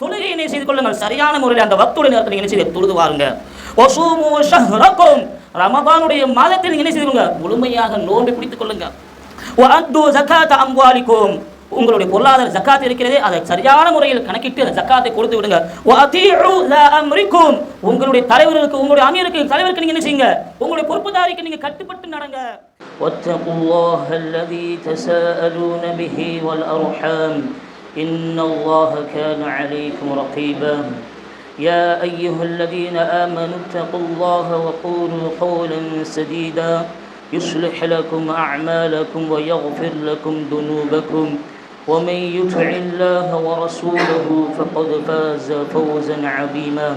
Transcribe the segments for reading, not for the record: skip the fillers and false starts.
தொழுகை என்ன செய்து கொள்ளுங்கள், சரியான முறையில் அந்த வக்துடைய நேரத்தில் என்ன செய்து தொழுது வாருங்க. வஸூமு ஷஹ்ரக்கும், ரமதானுடைய மாதத்தில் என்ன செய்துங்க, முழுமையாக நோன்பு பிடித்துக் கொள்ளுங்க. வஅத்து ஸகாத அம்வாலிக்கும், உங்களுடைய பொருளாதார ஜக்காத் இருக்கிறதே அதை சரியான முறையில் கணக்கிட்டு அந்த ஜக்காத்தை கொடுத்து விடுங்க. வஅதீஉ லா அம்ரிக்கும், உங்களுடைய தலைவர்களுக்கு, உங்களுடைய அமீருக்கு, தலைவருக்கு நீங்க என்ன செய்யுங்க, உங்களுடைய பொறுப்புதாரிக்கு நீங்க கட்டுப்பட்டு நடங்க. வத்தகுல்லாஹ அல்லதி தஸாஅலூன பிஹி வல் அர்ஹாம் இன்னல்லாஹ கான அலைக்கும் ரகீபா. يا أيها الذين آمنوا اتقوا الله وقولوا قولا سديدا يصلح لكم أعمالكم ويغفر لكم ذنوبكم ومن يطع الله ورسوله فقد فاز فوزا عظيما.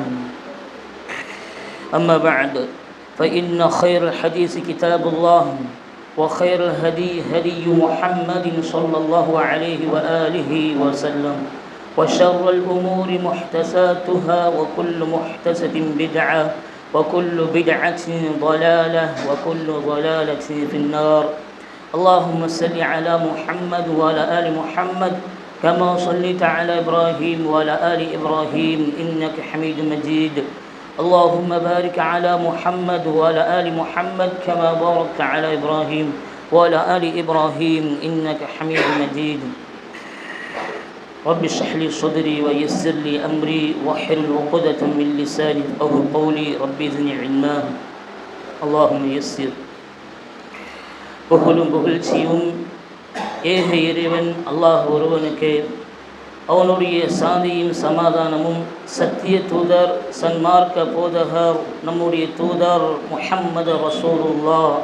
أما بعد فإن خير الحديث كتاب الله وخير الهدي هدي محمد صلى الله عليه وآله وسلم وشر الأمور محدثاتها وكل محدثة بدعة وكل بدعة ضلالة وكل ضلالة في النار. اللهم صل على محمد وعلى آل محمد كما صليت على إبراهيم وعلى آل إبراهيم إنك حميد مجيد. اللهم بارك على محمد وعلى آل محمد كما باركت على إبراهيم وعلى آل إبراهيم إنك حميد مجيد. رب اشرح لي صدري ويسر لي أمري واحلل عقدة من لساني يفقهوا قولي رب زدني علما اللهم يسر. புகழும் புகழ்ச்சியும் ஏக இறைவன் அல்லாஹ் ஒருவனுக்கு, அவனுடைய சாந்தியும் சமாதானமும் சத்திய தூதர் சன்மார்க்க போதகர் நம்முடைய தூதர் முஹம்மது ரசூலுல்லாஹ்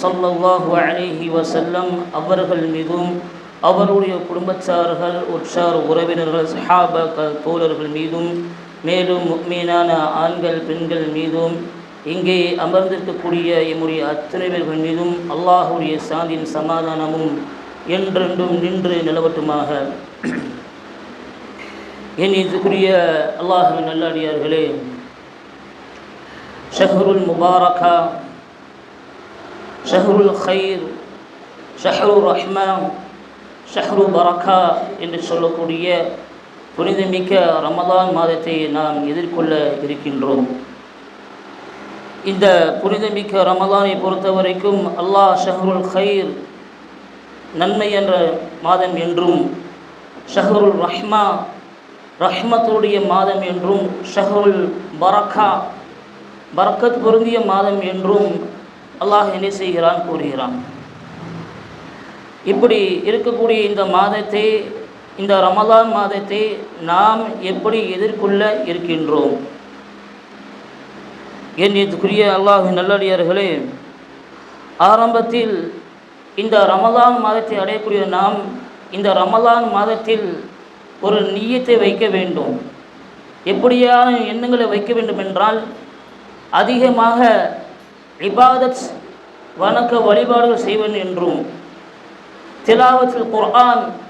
ஸல்லல்லாஹு அலைஹி வஸல்லம் அவர்கள் மீதும், அவருடைய குடும்பத்தார்கள், உற்றார் உறவினர்கள், சஹாபாக்கள், தோழர்கள் மீதும், மேலும் முஃமினான ஆண்கள் பெண்கள் மீதும், இங்கே அமர்ந்திருக்கக்கூடிய எம்முடைய அத்தனை பேர்கள் மீதும் அல்லாஹுடைய சாந்தியின் சமாதானமும் என்றென்றும் நின்று நிலவட்டுமாக. என் இதுக்குரிய அல்லாஹுவின் நல்லடியார்களே, ஷஹ்ருல் முபாரகா, ஷஹ்ருல் ஹைர், ஷஹ்ரு ரஹ்மா, ஷஹ்ரு பரக்கா என்று சொல்லக்கூடிய புனிதமிக்க ரமதான் மாதத்தை நாம் எதிர்கொள்ள இருக்கின்றோம். இந்த புனிதமிக்க ரமதானை பொறுத்த வரைக்கும் அல்லாஹ் ஷஹ்ருல் ஹைர், நன்மை என்ற மாதம் என்றும், ஷஹ்ருல் ரஹ்மா, ரஹ்மத்துடைய மாதம் என்றும், ஷஹ்ருல் பரக்கா, பரக்கத் பொருந்திய மாதம் என்றும் அல்லாஹ் என்ன செய்கிறான், கூறுகிறான். இப்படி இருக்கக்கூடிய இந்த மாதத்தை, இந்த ரமலான் மாதத்தை நாம் எப்படி எதிர்கொள்ள இருக்கின்றோம்? என்னுக்குரிய அல்லாஹ்வின் நல்லடியார்களே, ஆரம்பத்தில் இந்த ரமலான் மாதத்தை அடையக்கூடிய நாம் இந்த ரமலான் மாதத்தில் ஒரு நிய்யத்தை வைக்க வேண்டும். எப்படியான எண்ணங்களை வைக்க வேண்டும் என்றால், அதிகமாக இபாதத் வணக்க வழிபாடுகள் செய்வன் என்றும், திலாவத்தில்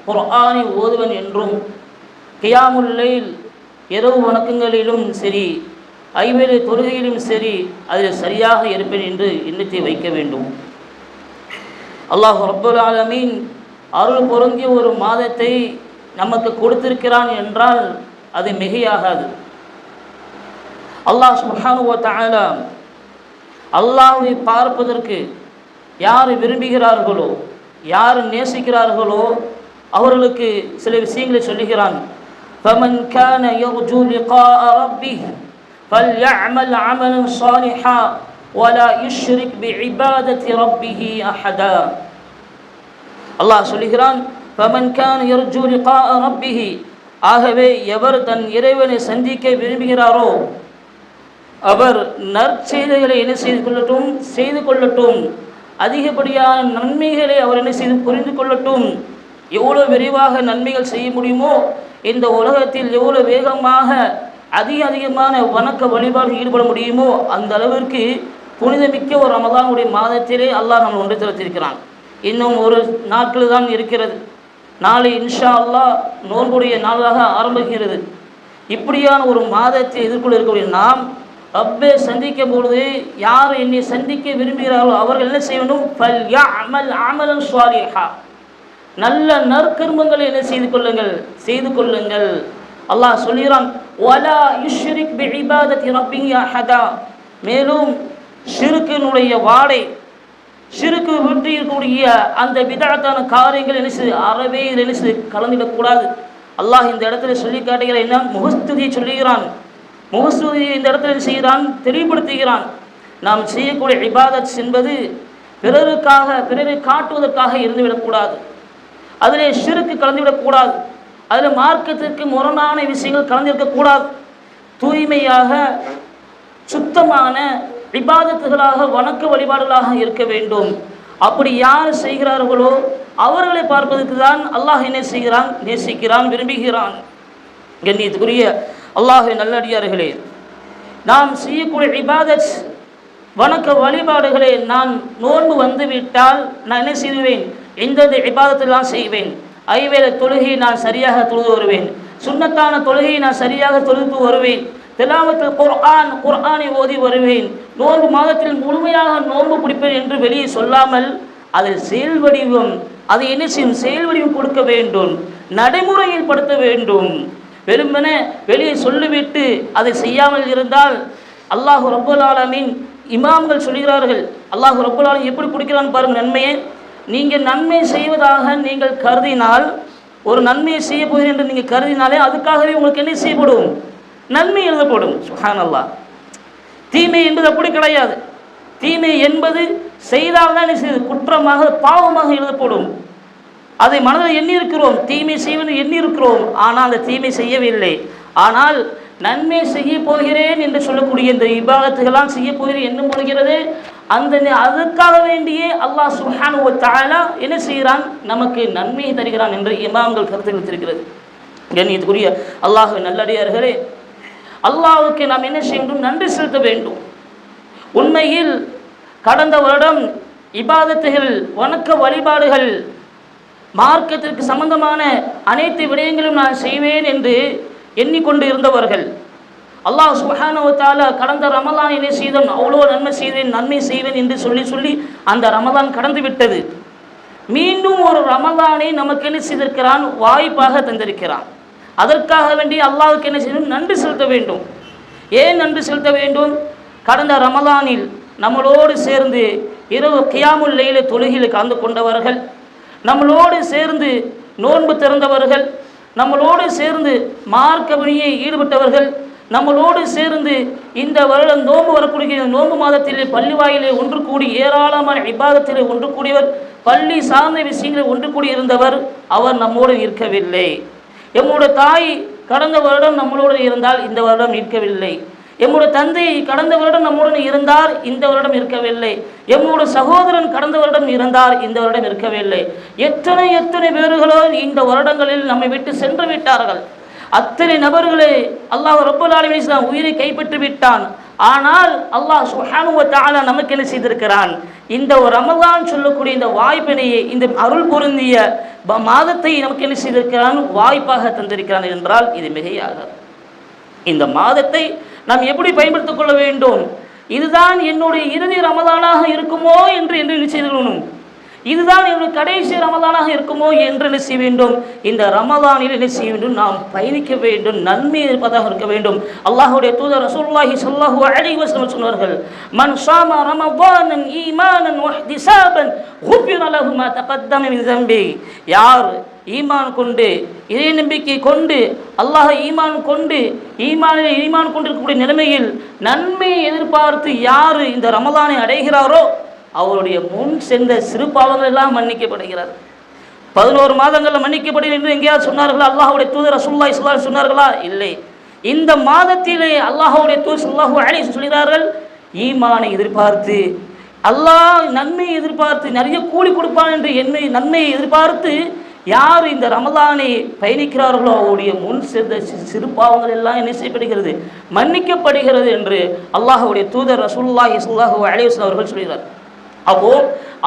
குர்ஆனை ஓதுவன் என்றும், கியாமுல் லைல் இரவு வணக்கங்களிலும் சரி, ஐவேளை தொழுகையிலும் சரி, அதில் சரியாக இருப்பேன் என்று எண்ணத்தை வைக்க வேண்டும். அல்லாஹ் ரப்பல் ஆலமீன் அருள் பொருந்திய ஒரு மாதத்தை நமக்கு கொடுத்திருக்கிறான் என்றால் அது மிகையாகாது. அல்லாஹ் சுப்ஹானஹு வ தஆலா அல்லாஹ்வை பார்ப்பதற்கு யார் விரும்புகிறார்களோ, யார் நேசிக்கிறார்களோ அவர்களுக்கு சில விஷயங்களை சொல்லுகிறான். ஃபமன் கான யர்ஜூ லிகாஅ ரப்பிஹ் ஃபல்யஅமல் அமலன் ஸாலிஹா வலா யுஷ்ரிக் பிஇபாதத்தி ரப்பிஹி அஹதா. அல்லாஹ் சொல்லுகிறான், ஃபமன் கான யர்ஜூ லிகாஅ ரப்பிஹ், ஆகவே எவர் தன் இறைவனை சந்திக்க விரும்புகிறாரோ அவர் நற்செயல்களை என்ன செய்து கொள்ளட்டும், அதிகப்படியான நன்மைகளை அவர் என்ன செய்து புரிந்து கொள்ளட்டும். எவ்வளோ விரைவாக நன்மைகள் செய்ய முடியுமோ, இந்த உலகத்தில் எவ்வளோ வேகமாக அதிகமான வணக்க வழிபாடு ஈடுபட முடியுமோ அந்த அளவிற்கு புனிதமிக்க ஒரு ரமதானுடைய மாதத்திலே அல்லாஹ் நம்ம ஒன்று திறத்திருக்கிறான். இன்னும் ஒரு நாட்கள் தான் இருக்கிறது. நாளை இன்ஷா அல்லாஹ் நோன்புடைய நாளாக ஆரம்பிக்கிறது. இப்படியான ஒரு மாதத்தை எதிர்கொள்ள இருக்கக்கூடிய நாம் ரப்பை சந்திக்கும் பொழுது யார் என்னை சந்திக்க விரும்புகிறார்களோ அவர்கள் என்ன செய்ய வேண்டும்? ஃபல்யஅமல் அமலன் ஸாலிஹா, நல்ல நற்கர்மங்களை என்ன செய்து கொள்ளுங்கள். அல்லாஹ் சொல்கிறான், வலா யுஷ்ரிக் பிஇபாதத்தி ரப்பிஹி அஹதா. மேலும் ஷிர்கினுடைய வாடை, ஷிர்கு விட்டு இருக்கக்கூடிய அந்த பிதஅத்தான காரியங்கள் அறவே கலந்துவிடக்கூடாது. அல்லாஹ் இந்த இடத்துல சொல்லி காட்டுகிற என்ன, முகஸ்துதியை சொல்லுகிறான். முகஸ்துதியை இந்த இடத்துல செய்கிறான், தெளிவுபடுத்துகிறான். நாம் செய்யக்கூடிய இபாதத் என்பது பிறருக்காக, பிறரை காட்டுவதற்காக இருந்துவிடக்கூடாது. அதிலே ஷிர்கு கலந்துவிடக்கூடாது. அதில் மார்க்கத்திற்கு முரணான விஷயங்கள் கலந்திருக்கக்கூடாது. தூய்மையாக சுத்தமான இபாதத்துகளாக வணக்க வழிபாடுகளாக இருக்க வேண்டும். அப்படி யார் செய்கிறார்களோ அவர்களை பார்ப்பதற்கு தான் அல்லாஹ் என்ன செய்கிறான், நேசிக்கிறான், விரும்புகிறான். கண்ணியத்துக்குரிய அல்லாஹ்வின் நல்லடியார்களே, நாம் செய்யக்கூடிய இபாதத் வணக்க வழிபாடுகளை, நான் நோன்பு வந்துவிட்டால் நான் என்ன செய்வேன், எந்தெந்த இபாதத்தெல்லாம் செய்வேன். ஐவேளை தொழுகையை நான் சரியாக தொழுது வருவேன். சுன்னத்தான தொழுகையை நான் சரியாக தொழுது வருவேன். திலாவத்தில் குர்ஆனை ஓதி வருவேன். நோன்பு மாதத்தில் முழுமையாக நோன்பு பிடிப்பேன் என்று வெளியே சொல்லாமல் அதில் செயல் வடிவம், அதை என்ன செய்யும், செயல் வடிவம் கொடுக்க வேண்டும், நடைமுறையில் படுத்த வேண்டும். வெறுமன வெளியே சொல்லிவிட்டு அதை செய்யாமல் இருந்தால், அல்லாஹ் ரப்பல் ஆலமீன் இமாம்கள் சொல்கிறார்கள், அல்லாஹ் ரப்பல் ஆலமீன் எப்படி கொடுக்கிறான்னு பாருங்கள் நன்மையை. நீங்கள் நன்மை செய்வதாக நீங்கள் கருதினால், ஒரு நன்மையை செய்ய போகிறேன் என்று நீங்கள் கருதினாலே அதுக்காகவே உங்களுக்கு என்ன செய்யப்படும், நன்மை எழுதப்படும். சுப்ஹானல்லாஹ். தீமை என்பது அப்படி கிடையாது. தீமை என்பது செய்தால் தான் செய்து குற்றமாக, பாவமாக எழுதப்படும். அதை மனதில் எண்ணி இருக்கிறோம், தீமை செய்வது எண்ணி இருக்கிறோம், ஆனால் அந்த தீமை செய்யவில்லை. ஆனால் நன்மை செய்ய போகிறேன் என்று சொல்லக்கூடிய இந்த இபாதத்துகளாம் செய்ய போகிறேன் என்னும் பொழுகிறது, அந்த அதற்காக வேண்டியே அல்லாஹ் சுப்ஹானஹு வ தஆலா என்ன செய்கிறான், நமக்கு நன்மையை தருகிறான் என்று இமாம்கள் கருத்து வைத்திருக்கிறது. கண்ணியத்துக்குரிய அல்லாஹ்வின் நல்லடியார்களே, அல்லாஹ்வுக்கு நாம் என்ன செய்ய வேண்டும், நன்றி செலுத்த வேண்டும். உண்மையில் கடந்த வருடம் இபாதத்துகள், வணக்க வழிபாடுகள், மார்க்கத்திற்கு சம்பந்தமான அனைத்து விடயங்களும் நான் செய்வேன் என்று எண்ணிக்கொண்டு இருந்தவர்கள், அல்லாஹ் சுப்ஹானஹு வ தஆலா கடந்த ரமலான் என்ன செய்தோம், அவ்வளோ நன்மை செய்வேன் என்று சொல்லி அந்த ரமலான் கடந்து விட்டது. மீண்டும் ஒரு ரமலானை நமக்கு என்ன செய்திருக்கிறான், வாய்ப்பாக தந்திருக்கிறான். அதற்காக வேண்டி அல்லாஹ்வுக்கு என்ன செய்யணும், நன்றி செலுத்த வேண்டும். ஏன் நன்றி செலுத்த வேண்டும்? கடந்த ரமலானில் நம்மளோடு சேர்ந்து இரவு கியாமுல் லைல தொழுகையில் கலந்து கொண்டவர்கள், நம்மளோடு சேர்ந்து நோன்பு திறந்தவர்கள், நம்மளோடு சேர்ந்து மார்க்க பணியை ஈடுபட்டவர்கள், நம்மளோடு சேர்ந்து இந்த வருடம் நோன்பு வரக்கூடிய நோன்பு மாதத்திலே பள்ளி வாயிலே ஒன்று கூடி ஏராளமான இபாதத்திலே ஒன்று கூடியவர், பள்ளி சார்ந்த விஷயங்களில் ஒன்று கூடி இருந்தவர், அவர் நம்மோடு இருக்கவில்லை. எம்முடைய தாய் கடந்த வருடம் நம்மளோடு இருந்தால் இந்த வருடம் இருக்கவில்லை. எம்முடைய தந்தை கடந்த வருடம் நம்முடன் இருந்தார், இந்த வருடம் இருக்கவில்லை. எம்முடைய சகோதரன் கடந்த வருடம் இருந்தார், இந்த வருடம் இருக்கவில்லை. எத்தனை பேர்களோ இந்த வருடங்களில் நம்மை விட்டு சென்று விட்டார்கள். அத்தனை நபர்களை அல்லாஹ் ரப்பல் ஆலமீன் உயிரை கைப்பற்றி விட்டான். ஆனால் அல்லாஹ் சுப்ஹானஹு வ தஆலா நமக்கு என்ன செய்திருக்கிறான், இந்த ஒரு ரமலான் சொல்லக்கூடிய இந்த வாய்ப்பினையை, இந்த அருள் பொருந்திய மாதத்தை நமக்கு என்ன செய்திருக்கிறான், வாய்ப்பாக தந்திருக்கிறான் என்றால் இது மிகையாகாது. இந்த மாதத்தை நாம் எப்படி பயன்படுத்திக் கொள்ள வேண்டும்? இதுதான் என்னுடைய இறுதி ரமலானாக இருக்குமோ என்று நிச்சயிக்கணும். இதுதான் என்னுடைய கடைசி ரமலானாக இருக்குமோ என்று என்ன செய்ய வேண்டும்? இந்த ரமலானில் என்ன செய்ய வேண்டும்? நாம் பயணிக்க வேண்டும், நன்மை இருப்பதாக இருக்க வேண்டும். அல்லாஹ்வுடைய தூதர் ரசூலுல்லாஹி ஸல்லல்லாஹு அலைஹி வஸல்லம் சொன்னார்கள், மன் ஸாம ரமலானன் ஈமானன் வஹ்திஸாபன் குஃபிர லஹு மா தகத்தம மின் ஸம்பி. யார் ஈமான் கொண்டு, இறை நம்பிக்கை கொண்டு, அல்லாஹ் ஈமான் கொண்டிருக்கக்கூடிய நிலைமையில் நன்மையை எதிர்பார்த்து யார் இந்த ரமலானை அடைகிறாரோ அவருடைய முன் சென்ற சிறு பாவங்கள் எல்லாம் மன்னிக்கப்படுகிறார். 11 மாதங்களில் மன்னிக்கப்படுகிறது என்று எங்கேயாவது சொன்னார்களா? அல்லாஹ்வுடைய தூதர் ரசூலுல்லாஹி ஸல்லல்லாஹு அலைஹி சொன்னார்களா? இல்லை. இந்த மாதத்திலே அல்லாஹ்வுடைய தூதர் ஸல்லல்லாஹு அலைஹி சொல்கிறார்கள், ஈமானை எதிர்பார்த்து, அல்லாஹ் நன்மையை எதிர்பார்த்து, நிறைய கூலி கொடுப்பான் என்று நன்மையை எதிர்பார்த்து யார் இந்த ரமலானை பயணிக்கிறார்களோ அவருடைய முன் சேர்ந்த சிறு பாவங்கள் எல்லாம் என்ன செய்யப்படுகிறது, மன்னிக்கப்படுகிறது என்று அல்லாஹ்வுடைய தூதர் ரசூலுல்லாஹி ஸல்லல்லாஹு அலைஹி வஸல்லம் அவர்கள் சொல்கிறார். அப்போ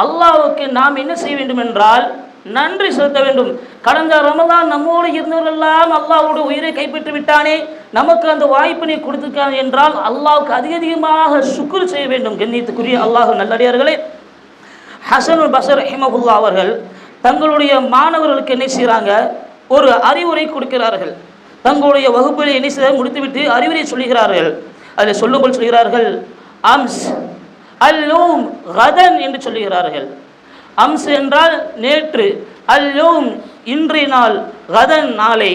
அல்லாஹ்வுக்கு நாம் என்ன செய்ய வேண்டும் என்றால் நன்றி செலுத்த வேண்டும். கடந்த ரமலான் நம்மோடு இருந்தவர்களெல்லாம் அல்லாஹ்வுடைய உயிரை கைப்பற்றி விட்டானே, நமக்கு அந்த வாய்ப்பினை கொடுத்திருக்கான் என்றால் அல்லாஹ்வுக்கு அதிகமாக சுக்ர் செய்ய வேண்டும். கண்ணியத்துக்குரிய அல்லாஹ் நல்லடியார்களே, ஹஸனுல் பஸர் ரஹிமஹுல்லாஹ் அவர்கள் தங்களுடைய மாணவர்களுக்கு என்ன செய்கிறாங்க, ஒரு அறிவுரை கொடுக்கிறார்கள். தங்களுடைய வகுப்பில் என்ன செய்ய முடித்துவிட்டு அறிவுரை சொல்லுகிறார்கள். அதில் சொல்லும்போது சொல்கிறார்கள், அம்ஸ் அல்லூம் கதன் என்று சொல்லுகிறார்கள். அம்ஸ் என்றால் நேற்று, அல்லூம் இன்றைய நாள், கதன் நாளை.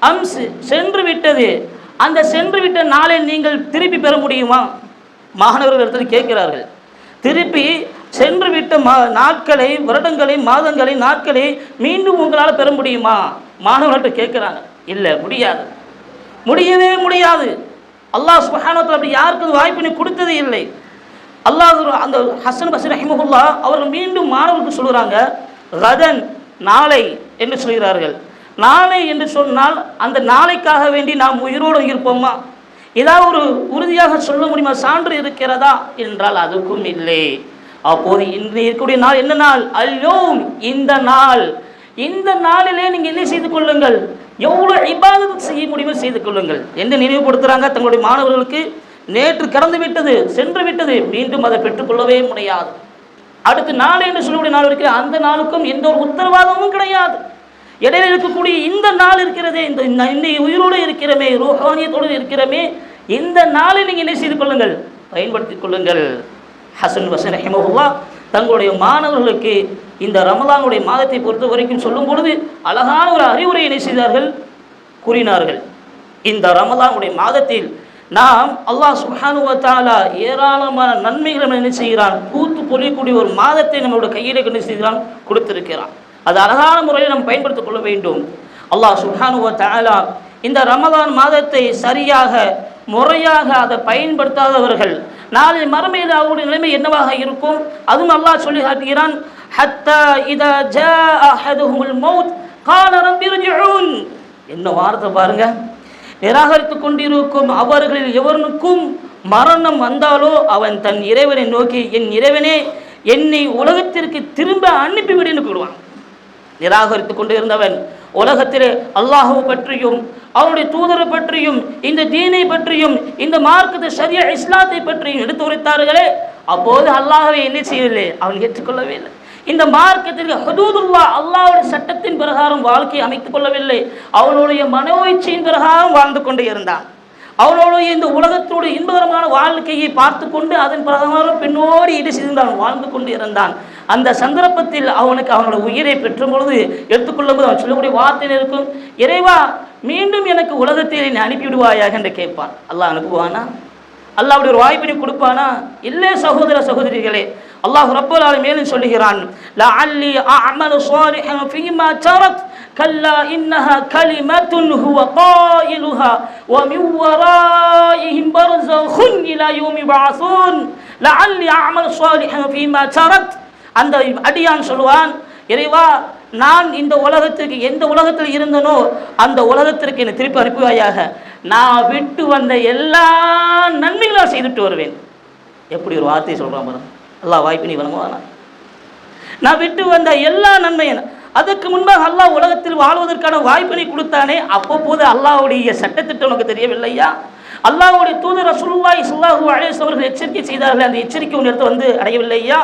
அம்ஸ் சென்று விட்டது, அந்த சென்று விட்ட நாளை நீங்கள் திருப்பி பெற முடியுமா? மாணவர்கள் இடத்துல கேட்கிறார்கள். திருப்பி சென்று விட்ட நாட்களை, வருடங்களை, மாதங்களை, நாட்களை மீண்டும் உங்களால் பெற முடியுமா? மாணவர்கள்ட்ட கேட்குறாங்க. இல்லை, முடியாது, முடியவே முடியாது. அல்லாஹ் சுப்ஹானஹு வ தஆலா அப்படி யாருக்கும் வாய்ப்பினை கொடுத்ததே இல்லை. அல்லாஹ் அந்த ஹசன் பஸ்ரி ரஹிமஹுல்லாஹ் அவர்கள் மீண்டும் மாணவர்களுக்கு சொல்கிறாங்க, கதன் நாளை என்று சொல்கிறார்கள். நாளை என்று சொன்னால் அந்த நாளைக்காக வேண்டி நாம் உயிரோடு இருப்போமா? ஏதாவது ஒரு உறுதியாக சொல்ல முடியுமா? சான்று இருக்கிறதா என்றால் அதுக்கும் இல்லை. அப்போது இன்று இருக்கக்கூடிய நாள் என்ன நாள்? அல்யோம், இந்த நாள். இந்த நாளிலே நீங்கள் என்ன செய்து கொள்ளுங்கள், எவ்வளோ இபாதத் செய்ய முடியுமோ செய்து கொள்ளுங்கள் என்று நினைவுபடுத்துகிறாங்க தங்களுடைய மாணவர்களுக்கு. நேற்று கடந்து விட்டது, சென்று விட்டது, மீண்டும் அதை பெற்றுக்கொள்ளவே முடியாது. அடுத்து நாள் என்று சொல்லக்கூடிய நாள் இருக்கிற அந்த நாளுக்கும் எந்த ஒரு உத்தரவாதமும் கிடையாது. இடையில இருக்கக்கூடிய இந்த நாள் இருக்கிறதே, இந்த உயிரோடு இருக்கிறமே, ரூஹானியத்தோடு இருக்கிறமே, இந்த நாளை நீங்கள் என்ன செய்து கொள்ளுங்கள், பயன்படுத்திக் கொள்ளுங்கள். ஹசன் பஸ்ரி ரஹிமஹுல்லாஹ் தங்களுடைய மாணவர்களுக்கு இந்த ரமலானுடைய மாதத்தை பொறுத்த வரைக்கும் சொல்லும் பொழுது அழகான ஒரு அறிவுரை என்ன செய்தார்கள், கூறினார்கள். இந்த ரமலானுடைய மாதத்தில் நாம் அல்லாஹ் சுப்ஹானஹு வ தஆலா ஏராளமான நன்மைகளை என்ன செய்கிறான், பூத்து பொழியக்கூடிய ஒரு மாதத்தை நம்மளுடைய கையிலே என்ன செய்கிறான், கொடுத்திருக்கிறான். அது அழகான முறையில் நாம் பயன்படுத்திக் கொள்ள வேண்டும். அல்லாஹ் சுப்ஹானஹு வ தஆலா இந்த ரமலான் மாதத்தை சரியாக முறையாக அதை பயன்படுத்தாதவர்கள் நாளை மறுமையில் அவருடைய நிலைமை என்னவாக இருக்கும்? அதுவும் அல்லாஹ் சொல்லி காட்டுகிறான், ஹத்தா இதா ஜாஅ அஹதுஹுல் மௌத் கால ரப்பி இர்ஜிஊன். என்ன வார்த்தை பாருங்க! நிராகரித்து கொண்டிருக்கும் அவர்களில் எவருக்கும் மரணம் வந்தாலோ அவன் தன் இறைவனை நோக்கி, என் இறைவனே, என்னை உலகத்திற்கு திரும்ப அனுப்பிவிடுன்னு கூறுவான். நிராகரித்து கொண்டு இருந்தவன் உலகத்திலே அல்லாஹ்வை பற்றியும் அவருடைய தூதரை பற்றியும் இந்த தீனை பற்றியும் இந்த மார்க்கத்தை ஷரியா இஸ்லாத்தை பற்றியும் எடுத்து உரைத்தார்களே, அப்போது அல்லாஹ்வை என்ன செய்யவில்லை, அவன் ஏற்றுக்கொள்ளவே இல்லை. இந்த மார்க்கத்திற்கு ஹுதூதுல்லாஹ், அல்லாஹ்வுடைய சட்டத்தின் பிரகாரம் வாழ்க்கையை அமைத்துக் கொள்ளவில்லை. அவனுடைய மனோயிச்சையின் பிரகாரம் வாழ்ந்து கொண்டே இருந்தான். அவனுடைய இந்த உலகத்தோடு இன்பகரமான வாழ்க்கையை பார்த்து கொண்டு அதன் பிரகாரம் பின்னோடி ஈடு செய்தான் வாழ்ந்து கொண்டு இருந்தான். அந்த சந்தர்ப்பத்தில் அவனுக்கு அவனோட உயிரை பெற்ற பொழுது எடுத்துக்கொள்ளும் போது அவன் சொல்லக்கூடிய வார்த்தையில் இருக்கும், இறைவா, மீண்டும் எனக்கு உலகத்தில் நீ அனுப்பிவிடுவாயாக என்று கேட்பான். அல்லாஹ் அனுப்புவானா? அல்லாஹ்வுடைய ஒரு வாய்ப்பினை கொடுப்பானா? இல்லை சகோதர சகோதரிகளே. அல்லாஹ் ரப்பல் ஆலமீன் மேலும் சொல்லுகிறான், லஅல்லி அஅமலு ஸாலிஹன் ஃபீமா தரக் கல்லா இன்னஹா கலிமத்துன் ஹுவ காயிலுஹா வ மின் வராயிஹிம் பர்ஸகுன் இலா யௌமி யபஅஸூன் லஅல்லி அஅமலு ஸாலிஹன் ஃபீமா தரக். அந்த அடியான் சொல்லுவான், இறைவா, நான் இந்த உலகத்திற்கு எந்த உலகத்தில் இருந்தனோ அந்த உலகத்திற்கு என்னை திருப்பி அனுப்புவாயாக. நான் விட்டு வந்த எல்லா நன்மைகளும் செய்துட்டு வருவேன். எப்படி ஒரு வார்த்தையை சொல்கிறான் பாருங்க. அல்லாஹ் வாய்ப்பு நீ வழங்குவானா? நான் விட்டு வந்த எல்லா நன்மையும். அதுக்கு முன்பாக அல்லாஹ் உலகத்தில் வாழ்வதற்கான வாய்ப்பினை கொடுத்தானே, அப்போது அல்லாஹ்வுடைய சட்டத்திட்டம் உனக்கு தெரியவில்லையா? அல்லாஹ்வுடைய தூதர் ரசூலுல்லாஹி ஸல்லல்லாஹு அலைஹி வஸல்லம் அவர்கள் எச்சரிக்கை செய்தார்கள், அந்த எச்சரிக்கை உன் இடத்துல வந்து அடையவில்லையா?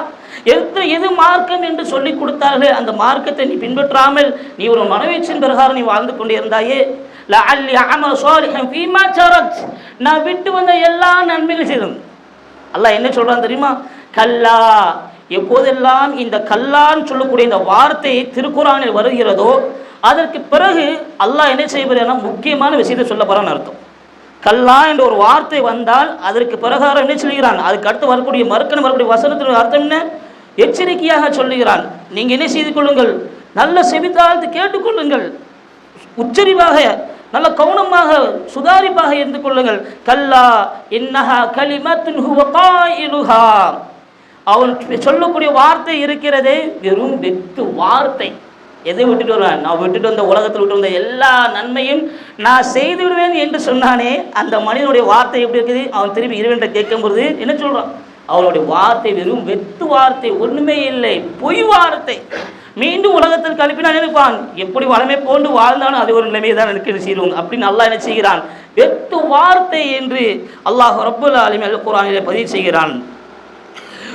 எது மார்க்கம் என்று சொல்லி கொடுத்தார்கள், அந்த மார்க்கத்தை நீ பின்பற்றாமல் நீ ஒரு மனோயிச்சின் பிரகாரம் நீ வாழ்ந்து கொண்டே இருந்தாயே. லஅல்லி அஅமலு ஸாலிஹன் ஃபீமா தரக், நான் விட்டு வந்த எல்லா நன்மைகளும் செய்தோம். அல்லாஹ் என்ன சொல்றான் தெரியுமா? கல்லா. எப்போதெல்லாம் இந்த கல்லான்னு சொல்லக்கூடிய இந்த வார்த்தை திருக்குர்ஆனில் வருகிறதோ அதற்கு பிறகு அல்லாஹ் என்ன செய்வார்னா முக்கியமான விஷயத்தை சொல்ல போறான்னு அர்த்தம். கல்லா என்ற ஒரு வார்த்தை வந்தால் அதற்கு பிரகாரம் என்ன சொல்கிறான், அதுக்கு அடுத்து வரக்கூடிய மறுக்கணும் வரக்கூடிய வசனத்தின் அர்த்தம் என்ன, எச்சரிக்கையாக சொல்லுகிறான். நீங்கள் என்ன செய்து கொள்ளுங்கள், நல்ல செவித்தாழ்த்து கேட்டுக்கொள்ளுங்கள், உச்சரிப்பாக நல்ல கவனமாக சுதாரிப்பாக இருந்து கொள்ளுங்கள். கல்லா இன்னஹா கலிமத்துன் ஹுவ காயிலுஹா. அவன் சொல்லக்கூடிய வார்த்தை இருக்கிறதே வெறும் வெத்து வார்த்தை. எதை விட்டுட்டு வருவேன், நான் விட்டுட்டு வந்த உலகத்தில் விட்டு வந்த எல்லா நன்மையும் நான் செய்து விடுவேன் என்று சொன்னானே, அந்த மனிதனுடைய வார்த்தை எப்படி இருக்குது? அவன் திரும்பி இறைவன்கிட்ட கேட்கும்போது என்ன சொல்றான், அவனுடைய வார்த்தை வெறும் வெத்து வார்த்தை, ஒண்ணுமே இல்லை, பொய் வார்த்தை. மீண்டும் உலகத்தில் கழிப்பினா நினைப்பான், எப்படி வளமை போன்று வாழ்ந்தாலும் அது ஒரு நிலைமையை தான் எனக்கு செய்வோம் அப்படின்னு அல்லாஹ் என்ன செய்கிறான், வெத்து வார்த்தை என்று அல்லாஹ் ரப்பல் ஆலமீன் அல் குர்ஆனிலே பதிவு செய்கிறான்.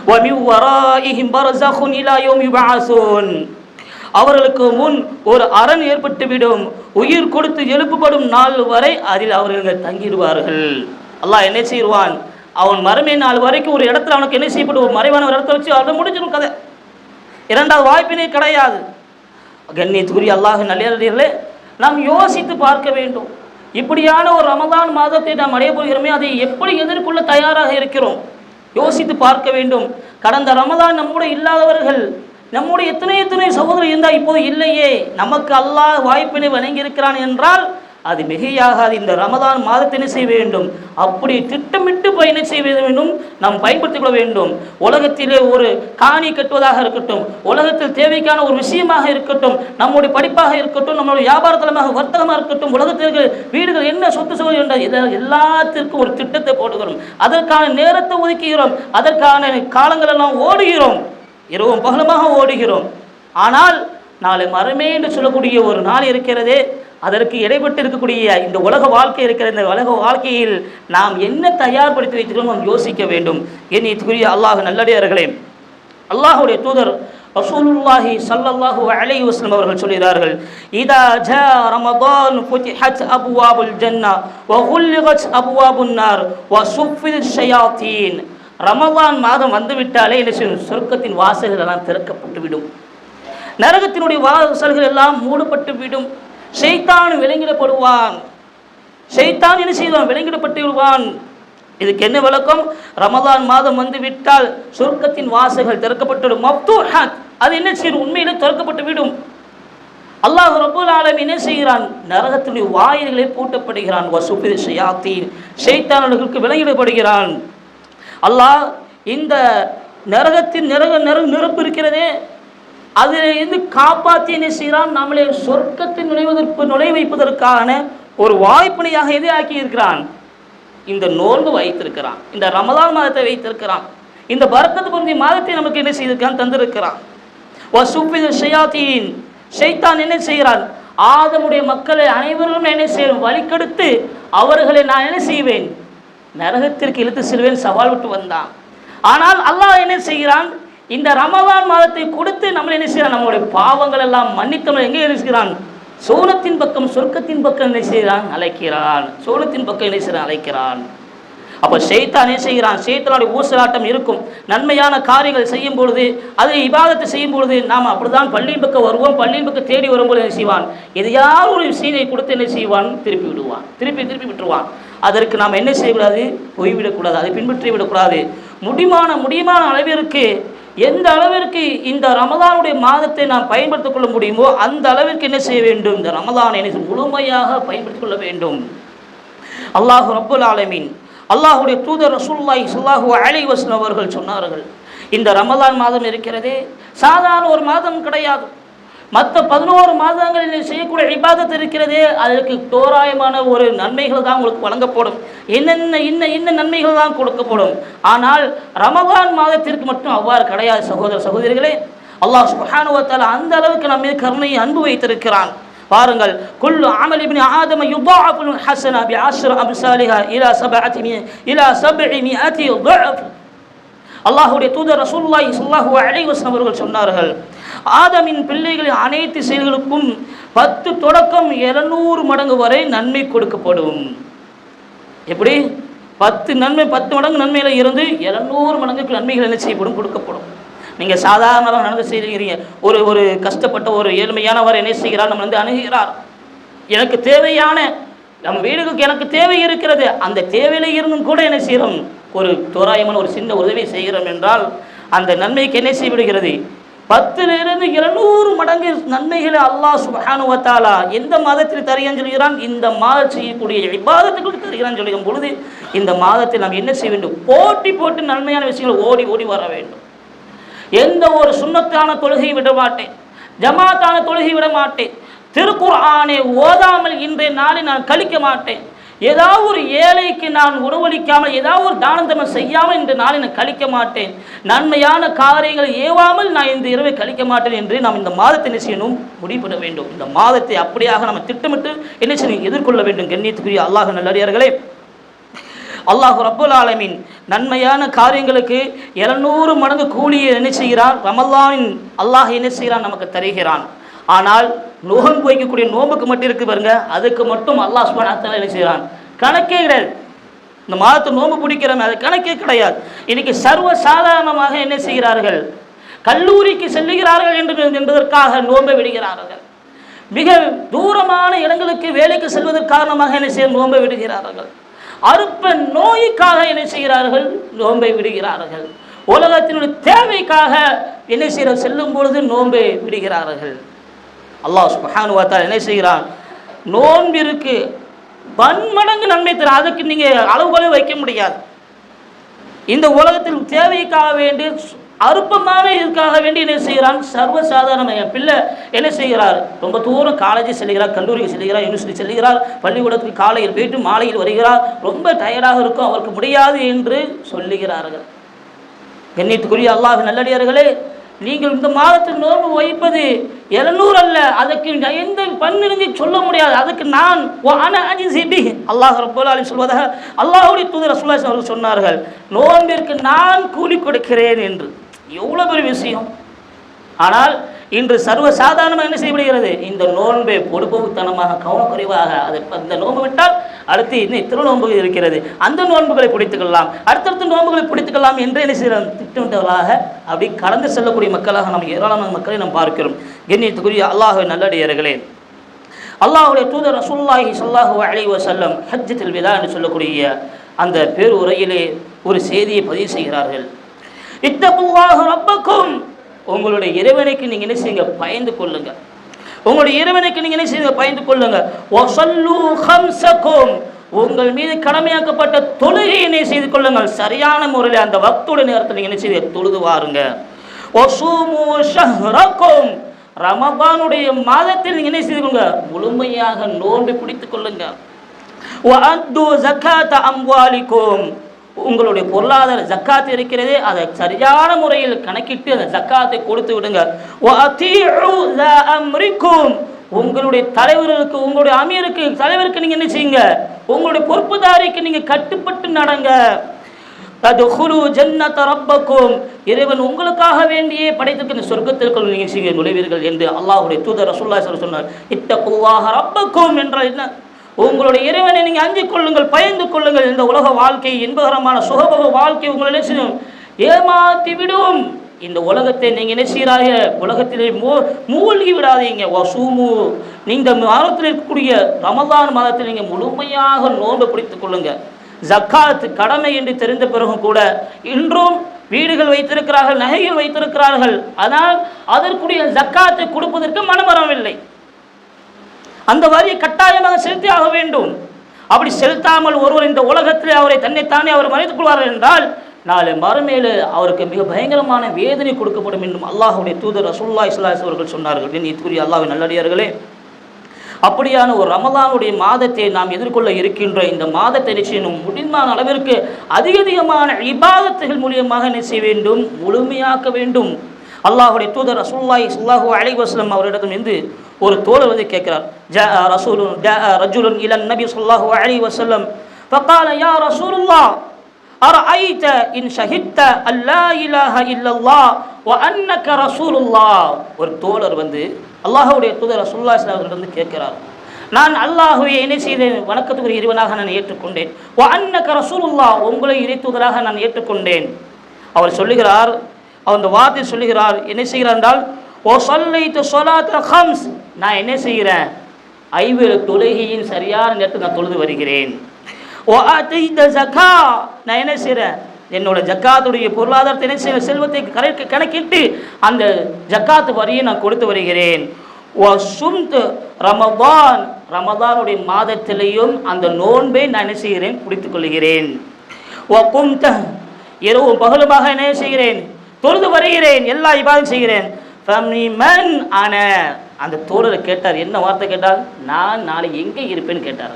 வ மின் வராயிஹிம் பர்ஸகுன் இலா யௌமி யபஅஸூன். அவர்களுக்கு முன் ஒரு அரண் ஏற்பட்டுவிடும். உயிர் கொடுத்து எழுப்பப்படும் நாள் வரை அதில் அவர்கள் தங்கிடுவார்கள். அல்லாஹ் என்ன செய்வான், அவன் மறுமை நாள் வரைக்கும் ஒரு இடத்துல அவனுக்கு என்ன செய்யப்படும், ஒரு மறைவான ஒரு இடத்துல வச்சு அதை முடிஞ்சிடும் கதை. இரண்டாவது வாய்ப்பினே கிடையாது. கண்ணியத்துக்குரிய அல்லாஹ் நல்லடியார்களே, நாம் யோசித்து பார்க்க வேண்டும். இப்படியான ஒரு ரமதான் மாதத்தை நாம் அடைய போகிறோமே, அதை எப்படி எதிர்கொள்ள தயாராக இருக்கிறோம் யோசித்து பார்க்க வேண்டும். கடந்த ரமதான் நம்முடைய இல்லாதவர்கள், நம்முடைய எத்தனை சகோதரர் இருந்தால் இப்போது இல்லையே. நமக்கு அல்லாஹ் வாய்ப்பினை வழங்கியிருக்கிறான் என்றால் அது மிகையாகாது. இந்த ரமதான் மாதத்தை என்ன செய்ய வேண்டும், அப்படி திட்டமிட்டு பயணம் செய்ய வேண்டும், நாம் பயன்படுத்திக் கொள்ள வேண்டும். உலகத்திலே ஒரு காணி கட்டுவதாக இருக்கட்டும், உலகத்தில் தேவைக்கான ஒரு விஷயமாக இருக்கட்டும், நம்முடைய படிப்பாக இருக்கட்டும், நம்மளுடைய வியாபாரத்தலமாக வர்த்தகமாக இருக்கட்டும், உலகத்திற்கு வீடுகள் என்ன சொத்து சுகம் என்ற எல்லாத்திற்கும் ஒரு திட்டத்தை போடுகிறோம். அதற்கான நேரத்தை ஒதுக்குகிறோம், அதற்கான காலங்கள் எல்லாம் ஓடுகிறோம், இரவும் பகலுமாக ஓடுகிறோம். ஆனால் நாளை மறுமை என்று சொல்லக்கூடிய ஒரு நாள் இருக்கிறதே, அதற்கு இடைப்பட்டு இருக்கக்கூடிய இந்த உலக வாழ்க்கை இருக்கிற இந்த உலக வாழ்க்கையில் நாம் என்ன தயார்படுத்தி வைத்திருக்கிறோம் நாம் யோசிக்க வேண்டும். கண்ணியத்துக்குரிய அல்லாஹ் நல்லடியார்களே, அல்லாஹ்வுடைய தூதர் ரசூலுல்லாஹி ஸல்லல்லாஹு அலைஹி வஸல்லம் அவர்கள் சொல்கிறார்கள், இதா ஜா ரமதான் ஃபுதிஹத் அப்வாபுல் ஜன்னah வ குல்லிகத் அப்வாபுன் நார் வ சுஃபில் ஷயாத்தீன். ரமதான் மாதம் வந்துவிட்டாலே என்ன செய்யும், சொர்க்கத்தின் வாசல்கள் எல்லாம் திறக்கப்பட்டு விடும், நரகத்தினுடைய வாசல்கள் எல்லாம் மூடப்பட்டு விடும், ஷைத்தான் விலங்கிடப்படுவான், ஷைத்தான் என்ன செய்வான், விலங்கிடப்பட்டு விடுவான். இதுக்கு என்ன விளக்கம், ரமதான் மாதம் வந்து விட்டால் சொர்க்கத்தின் வாசல்கள் திறக்கப்பட்டுவிடும். மஃப்தூஹத், அது என்ன செய்யும், உண்மையிலே திறக்கப்பட்டு விடும். அல்லாஹ் ரப்பல் ஆலமீன் என்ன செய்கிறான், நரகத்தினுடைய வாயில்களை பூட்டப்படுகிறான். வசுஃபில் ஷயாத்தீன், ஷைத்தான்களுக்கு விலங்கிடப்படுகிறான். அல்லாஹ் இந்த நரகத்தின் நெருப்பு இருக்கிறதே, அதிலிருந்து காப்பாற்றி என்ன செய்கிறான், நம்மளை சொர்க்கத்தில் நுழை வைப்பதற்கான ஒரு வாய்ப்பினையாக எதை ஆக்கி இருக்கிறான், இந்த நோன்பு வைத்திருக்கிறான், இந்த ரமதான் மாதத்தை வைத்திருக்கிறான், இந்த பரக்கத்து பொருந்திய மாதத்தை நமக்கு என்ன செய்திருக்கான், தந்திருக்கிறான். வசுஃபில் ஷயாத்தீன், ஷைத்தான் என்ன செய்கிறான், ஆதமுடைய மக்களை அனைவரும் என்ன செய்யும், வழிகெடுத்து அவர்களை நான் என்ன செய்வேன், நரகத்திற்கு இழுத்து செல்வேன் சவால் விட்டு வந்தான். ஆனால் அல்லாஹ் என்ன செய்கிறான், இந்த ரமதான் மாதத்தை கொடுத்து நம்மளை என்ன செய்கிறான், நம்மளுடைய பாவங்கள் எல்லாம் மன்னித்து எங்கே என்ன செய்கிறான், சோனத்தின் பக்கம் சொர்க்கத்தின் பக்கம் என்ன செய்கிறான், அழைக்கிறான், சோனத்தின் பக்கம் என்ன செய்கிறான், அழைக்கிறான். அப்போ ஷைத்தான் என்ன செய்கிறான், ஷைத்தானுடைய ஊசலாட்டம் இருக்கும். நன்மையான காரியங்கள் செய்யும் பொழுது, அதை இபாதத்தை செய்யும் பொழுது நாம் அப்படிதான் பள்ளியின் பக்கம் வருவோம், பள்ளியின் பக்கம் தேடி வரும்போது என்ன செய்வான், எதையாவது ஒரு சீனை கொடுத்து என்ன செய்வான், திருப்பி விடுவான், திருப்பி விட்டுருவான். அதற்கு நாம் என்ன செய்யக்கூடாது, போய்விடக்கூடாது, அதை பின்பற்றி விடக்கூடாது. முடியுமான அளவிற்கு, எந்த அளவிற்கு இந்த ரமதானுடைய மாதத்தை நாம் பயன்படுத்திக் கொள்ள முடியுமோ அந்த அளவிற்கு என்ன செய்ய வேண்டும், இந்த ரமதானை முழுமையாக பயன்படுத்திக் கொள்ள வேண்டும். அல்லாஹ் ரப்பல் ஆலமீன், அல்லாஹ்வுடைய தூதர் ரசூலுல்லாஹி ஸல்லல்லாஹு அலைஹி வஸல்லம் அவர்கள் சொன்னார்கள், இந்த ரமதான் மாதம் இருக்கிறதே சாதாரண ஒரு மாதம் கிடையாது. மற்ற 11 மாதங்களில் செய்யக்கூடிய இபாதத் இருக்கிறதே, அதற்கு தோராயமான ஒரு நன்மைகள் தான் உங்களுக்கு வழங்கப்படும், இன்ன நன்மைகள் தான் கொடுக்கப்படும். ஆனால் ரமதான் மாதத்திற்கு மட்டும் அவ்வாறு கிடையாது சகோதரிகளே. அல்லாஹ் சுப்ஹானஹு வ தஆலா அந்த அளவுக்கு நம்ம மீது கருணையை அன்பு வைத்திருக்கிறான். பாருங்கள், குல்லு அமல் இப்னி ஆதம யுதாஅஃபுல் ஹஸனா பிஅஷ்ரி அம்சாலிஹா இலா 700 ضعف. அல்லாஹ்வுடைய தூதர் ரசூலுல்லாஹி ஸல்லல்லாஹு அலைஹி வஸல்லம் அவர்கள் சொன்னார்கள், ஆதமின் பிள்ளைகளின் அனைத்து செயல்களுக்கும் 10 தொடக்கம் 700 மடங்கு வரை நன்மை கொடுக்கப்படும். எப்படி 10 மடங்கு நன்மையில இருந்து 700 மடங்குக்கு நன்மைகள் என்ன செய்யப்படும், கொடுக்கப்படும். நீங்கள் சாதாரணமாக நடந்து செய்கிறீங்க, ஒரு கஷ்டப்பட்ட ஒரு ஏழ்மையானவர் என்ன செய்கிறார், நம்ம வந்து அணுகிறார், எனக்கு தேவையான நம்ம வீடுகளுக்கு எனக்கு தேவை இருக்கிறது, அந்த தேவையில இருந்தும் கூட என்ன செய்கிறோம், ஒரு தோராயமான ஒரு சின்ன உதவி செய்கிறோம் என்றால் அந்த நன்மைக்கு என்ன செய்யப்படுகிறது, 10லிருந்து 200 மடங்கு நன்மைகளை அல்லாஹ் சுப்ஹானஹு வ தஆலா எந்த மாதத்தில் தருகிறான் சொல்கிறான், இந்த மாதம் செய்யக்கூடிய இபாதத்துக்கு தருகிறான் சொல்லும் பொழுது இந்த மாதத்தில் நாம் என்ன செய்ய வேண்டும், போட்டு நன்மையான விஷயங்களை ஓடி வர வேண்டும். எந்த ஒரு சுன்னத்தான தொழுகை விட மாட்டேன், ஜமாத்தான தொழுகை விட மாட்டேன், திருக்குர்ஆனை ஓதாமல் இன்றைய நாளை நான் கழிக்க மாட்டேன், ஏதாவது ஒரு ஏழைக்கு நான் உணவளிக்காமல், ஏதாவது ஒரு தானம் தர்மம் செய்யாமல் இந்த நாளை நான் கழிக்க மாட்டேன், நன்மையான காரியங்களை ஏவாமல் நான் இந்த இரவை கழிக்க மாட்டேன் என்று நாம் இந்த மாதத்தை என்ன செய்யணும், முடிவுபட வேண்டும். இந்த மாதத்தை அப்படியாக நம்ம திட்டமிட்டு என்ன செய்யணும், எதிர்கொள்ள வேண்டும். கண்ணியத்துக்குரிய அல்லாஹ் நல்லடியார்களே, அல்லாஹ் ரப்பல் ஆலமீன் நன்மையான காரியங்களுக்கு 700 மடங்கு கூலியை என்ன செய்கிறான், ரமலானின் அல்லாஹ் என்ன செய்கிறான், நமக்கு தருகிறான். ஆனால் நோன்பு வைக்கக்கூடிய நோன்புக்கு மட்டும் இருக்கு பாருங்க, அதுக்கு மட்டும் அல்லாஹ் சுப்ஹானஹு வ தஆலா என்ன செய்கிறான், கணக்கே கிடையாது. இந்த மாதத்தை நோன்பு பிடிக்கிறோம் அது கணக்கே கிடையாது. இன்னைக்கு சர்வ சாதாரணமாக என்ன செய்கிறார்கள், கல்லூரிக்கு செல்லுகிறார்கள் என்பதற்காக நோன்பை விடுகிறார்கள். மிக தூரமான இடங்களுக்கு வேலைக்கு செல்வதற்கு காரணமாக என்ன செய்ய நோன்பை விடுகிறார்கள். அற்ப நோய்க்காக என்ன செய்கிறார்கள், நோன்பை விடுகிறார்கள். உலகத்தினுடைய தேவைக்காக என்ன செய்கிற செல்லும் பொழுது நோன்பை விடுகிறார்கள். அல்லாஹ் சுப்ஹானஹு வ தஆலா என்ன செய்கிறான், நோன்பிற்கு பன்மடங்கு நன்மை தர, அதுக்கு நீங்கள் அளவுகளை வைக்க முடியாது. இந்த உலகத்தில் தேவைக்காக வேண்டி அற்பமான இதுக்காக வேண்டி என்ன செய்கிறான், சர்வசாதாரண என் பிள்ளை என்ன செய்கிறார், ரொம்ப தூரம் காலேஜ் செல்கிறார், கல்லூரிக்கு செல்கிறார், யூனிவர்சிட்டி செல்கிறார், பள்ளிக்கூடத்துக்கு காலையில் போயிட்டு மாலையில் வருகிறார், ரொம்ப டயர்டாக இருக்கும், அவருக்கு முடியாது என்று சொல்லுகிறார்கள். கண்ணியத்துக்குரிய அல்லாஹ்வின் நல்லடியார்களே, நீங்கள் இந்த மாதத்தில் நோன்பு வைப்பது 700 அல்ல, அதுக்கு எந்த பன்னிரஞ்சு சொல்ல முடியாது. அதுக்கு நான் அல்லாஹ் ரப்பல் ஆலமீன் சொல்வதாக அல்லாஹ்வுடைய தூதர் ரசூலுல்லாஹி ஸல்லல்லாஹு அலைஹி வஸல்லம் சொன்னார்கள், நோன்பிற்கு நான் கூலி கொடுக்கிறேன் என்று. எவ்வளோ பெரிய விஷயம்! ஆனால் இன்று சர்வசாதாரணமாக என்ன செய்யப்படுகிறது, இந்த நோன்பை பொடுபோக்குத்தனமாக கவனக்குறைவாக அந்த நோன்பு விட்டால் அடுத்து இன்னும் இத்தனை நோன்பு இருக்கிறது, அந்த நோன்புகளை பிடித்துக்கொள்ளலாம், அடுத்தடுத்த நோன்புகளை பிடித்துக்கொள்ளலாம் என்று என்ன செய்யலாம், திட்டமிட்டவர்களாக அப்படி கடந்து செல்லக்கூடிய மக்களாக நாம் ஏராளமான மக்களை நாம் பார்க்கிறோம். கண்ணியத்துக்குரிய அல்லாஹ்வின் நல்லடியார்களே, அல்லாஹ்வுடைய தூதர் ரசூலுல்லாஹி ஸல்லல்லாஹு அலைஹி வஸல்லம் ஹஜ்ஜத்துல் விதா என்று சொல்லக்கூடிய அந்த பேருரையிலே ஒரு செய்தியை பதிவு செய்கிறார்கள். இத்தகுல்லாஹ ரப்பக்கும், உங்களுடைய இறைவனுக்கு நீங்கள் என்ன செய்யுங்க, பயந்து கொள்ளுங்க. உங்களுடைய இறைவனுக்கு நீங்கள் என்ன செய்யுங்க, பயந்து கொள்ளுங்க. வஸல்லூ ஹம்ஸக்கும், உங்கள் மீது கடமையாக்கப்பட்ட தொழுகையை என்ன செய்து கொள்ளுங்கள், சரியான முறையில் அந்த வக்துடைய நேரத்தில் நீங்கள் என்ன செய்து தொழுது வாருங்க. வஸூமூ ஷஹ்ரக்கும், ரமதானுடைய மாதத்தில் நீங்கள் என்ன செய்து கொள்ளுங்க, முழுமையாக நோன்பு பிடித்துக் கொள்ளுங்க. வஅத்து ஸகாத அம்வாலிக்கும், உங்களுடைய பொருளாதார ஜக்காத் இருக்கிறதே அதை சரியான முறையில் கணக்கிட்டு அந்த ஜக்காத்தை கொடுத்து விடுங்க. உங்களுடைய தலைவர்களுக்கு, உங்களுடைய அமீருக்கு, தலைவருக்கு நீங்க என்ன செய்யுங்க, உங்களுடைய பொறுப்புதாரிக்கு நீங்க கட்டுப்பட்டு நடங்க. இறைவன் உங்களுக்காக வேண்டியே படைத்திருக்கிற சொர்க்கத்திற்குள் நீங்க செய்ய நுழைவீர்கள் என்று அல்லாஹ்வுடைய தூதர் ரசூலுல்லாஹி ஸல்லல்லாஹு அலைஹி வஸல்லம் சொன்னார். இத்தகுல்லாஹ ரப்பக்கும் என்றால் என்ன, உங்களுடைய இறைவனை நீங்கள் அஞ்சிக் கொள்ளுங்கள், பயந்து கொள்ளுங்கள். இந்த உலக வாழ்க்கை, இன்பகரமான சுகபோக வாழ்க்கை உங்களை என்ன செய்யும், ஏமாற்றி விடும். இந்த உலகத்தை நீங்கள் என்ன செய்கிறாங்க, உலகத்திலே மூழ்கி விடாதீங்க. வசூமு, நீங்கள் மாதத்தில் இருக்கக்கூடிய ரமதான் மாதத்தில் நீங்கள் முழுமையாக நோன்பு பிடித்துக் கொள்ளுங்க. ஜக்காத் கடமை என்று தெரிந்த பிறகும் கூட இன்றும் வீடுகள் வைத்திருக்கிறார்கள், நகைகள் வைத்திருக்கிறார்கள், ஆனால் அதற்குரிய ஜக்காத்தை கொடுப்பதற்கு மனமரவில்லை. அந்த வரியை கட்டாயமாக செலுத்தி ஆக வேண்டும். அப்படி செலுத்தாமல் ஒருவர் இந்த உலகத்திலே அவரை தன்னைத்தானே அவர் மறைத்துக் கொள்வார்கள் என்றால் நாளை மறுமையிலே அவருக்கு மிக பயங்கரமான வேதனை கொடுக்கப்படும் என்றும் அல்லாஹ்வுடைய தூதர் ரசூலுல்லாஹி ஸல்லல்லாஹு அலைஹி வஸல்லம் அவர்கள் சொன்னார்கள். கண்ணியத்துக்குரிய அல்லாஹ்வின் நல்லடியார்களே, அப்படியான ஒரு ரமலானுடைய மாதத்தை நாம் எதிர்கொள்ள இருக்கின்ற இந்த மாதத்தை நிச்சயம் முடிமான அளவிற்கு அதிகமான இபாதத்துகள் மூலியமாக என்ன செய்ய வேண்டும், முழுமையாக்க வேண்டும். அல்லாஹ்வுடைய தூதர் ரசூலுல்லாஹி ஸல்லல்லாஹு அலைஹி வஸல்லம் அவரிடம் இருந்து ஒரு தோழர் வந்து கேட்கிறார். ரஜுலுன் இலன் நபி ஸல்லல்லாஹு அலைஹி வஸல்லம் ஃபகால யா ரசூலுல்லாஹ் அரஐத இன் ஷஹித்த அல்லா இலாஹ இல்லல்லாஹ் வ அன்னக ரசூலுல்லாஹ். ஒரு தோழர் வந்து அல்லாஹ்வுடைய தூதர் ரசூலுல்லாஹி ஸல்லல்லாஹு அலைஹி வஸல்லம் கேட்கிறார், நான் அல்லாஹ்வை என்ன செய்தேன், வணக்கத்துக்குரிய இறைவனாக நான் ஏற்றுக்கொண்டேன். வ அன்னக ரசூலுல்லாஹ், உங்களை இறை தூதராக நான் ஏற்றுக்கொண்டேன். அவர் சொல்லுகிறார், அந்த வார்த்தை சொல்லுகிறார், என்ன செய்கிறார் என்றால், ஓ ஸல்லைது ஸலாத ஹம்ஸ், நான் என்ன செய்கிறேன், 5 தொழுகையின் சரியான நேரத்தில் நான் தொழுது வருகிறேன். ஓ அதைத ஜக்கா, நான் என்ன செய்கிறேன், என்னோட ஜக்காத்துடைய பொருளாதாரத்தை என்ன செய்ய, செல்வத்தை கணக்கிட்டு அந்த ஜக்காத்து வரியை நான் கொடுத்து வருகிறேன். ஓ சும்து ரமதான், ரமதானுடைய மாதத்திலையும் அந்த நோன்பை நான் என்ன செய்கிறேன், பிடித்துக் கொள்கிறேன். ஓ கும்த, இரவு பகலுமாக என்ன செய்கிறேன், தொழுது வருகிறேன், எல்லா இபாதத்தும் செய்கிறேன். ஃபமிமன் அன, அந்த தோழரை கேட்டார், என்ன வார்த்தை கேட்டால், நான் நாளை எங்கே இருப்பேன்னு கேட்டார்.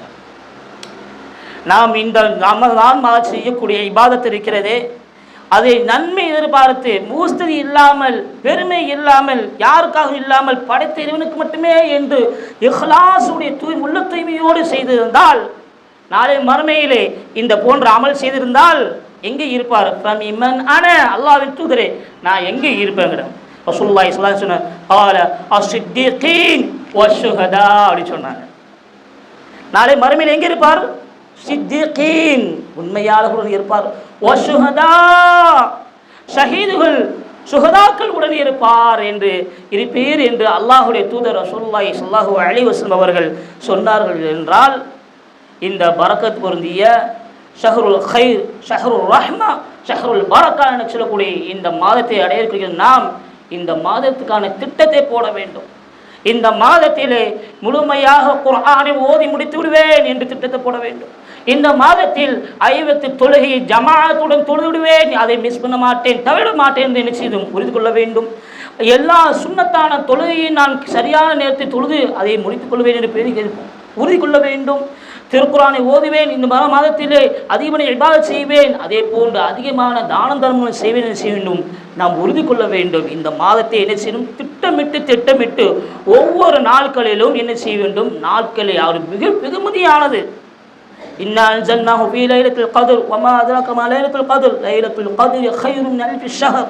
நாம் இந்த ரமதான் மாதம் செய்யக்கூடிய இபாதத்து இருக்கிறதே, அதை நன்மை எதிர்பார்த்து மூஸ்ததி இல்லாமல், பெருமை இல்லாமல், யாருக்காக இல்லாமல் படைத்த இறைவனுக்கு மட்டுமே என்று இஹ்லாஸுடைய உள்ள தூய்மையோடு செய்திருந்தால், நாளை மறுமையிலே இந்த போன்ற அமல் செய்திருந்தால் எங்கே இருப்பார்? ஃபமிமன் அன, அல்லாஹ்வின் தூதரே நான் எங்கே இருப்பேங்கிற. ரசூலுல்லாஹி ஸல்லல்லாஹு அலைஹி வஸல்லம் قال الصديقين والشهداء அப்படி சொன்னாங்க. நாளை மறுமையில் எங்கே இருப்பார்? சித்திகீன் உண்மையாளர்களுடன் இருப்பார். வஷுஹதா ஷஹீதுகள் சுஹதாக்கள் உடன் இருப்பார் என்று இருப்பீர் என்று அல்லாஹ்வுடைய தூதர் ரசூலுல்லாஹி ஸல்லல்லாஹு அலைஹி வஸல்லம் அவர்கள் சொன்னார்கள் என்றால், இந்த பரக்கத் பொருந்திய ஷஹ்ருல் கைர், ஷஹ்ருல் ரஹ்மா, ஷஹ்ருல் பரக்கா என சொல்லக்கூடிய இந்த மாதத்தை அடையக்கூடிய நாம் இந்த மாதத்துக்கான திட்டத்தை போட வேண்டும். இந்த மாதத்திலே முழுமையாக குர்ஆனை ஓதி முடித்து விடுவேன் என்று திட்டத்தை போட வேண்டும். இந்த மாதத்தில் 5 தொழுகையை ஜமாஅத்துடன் தொழுது விடுவேன், அதை மிஸ் பண்ண மாட்டேன், தவிர மாட்டேன் என்று நிச்சயம் புரிந்து கொள்ள வேண்டும். எல்லா சுன்னத்தான தொழுகையை நான் சரியான நேரத்தில் தொழுது அதை முடித்துக் கொள்வேன் என்று உறுதி கொள்ள வேண்டும். திருக்குர்ஆனை ஓதுவேன், இந்த மாதத்திலே அதிகமான இபாதத் செய்வேன், அதே போன்று அதிகமான தான தர்மங்கள் செய்வேன் என்று செய்ய வேண்டும். நாம் உறுதி கொள்ள வேண்டும். இந்த மாதத்தை என்ன செய்யணும்? திட்டமிட்டு ஒவ்வொரு நாட்களிலும் என்ன செய்ய வேண்டும்? நாட்களை அவர் மிக வெகுமதியானது. இன்னா அன்ஸல்னாஹு ஃபீ லைலத்துல் கத்ர் வமா அத்ராக மா லைலத்துல் கத்ர் லைலத்துல் கத்ரி கைரும் மின் அல்ஃபி ஷஹர்.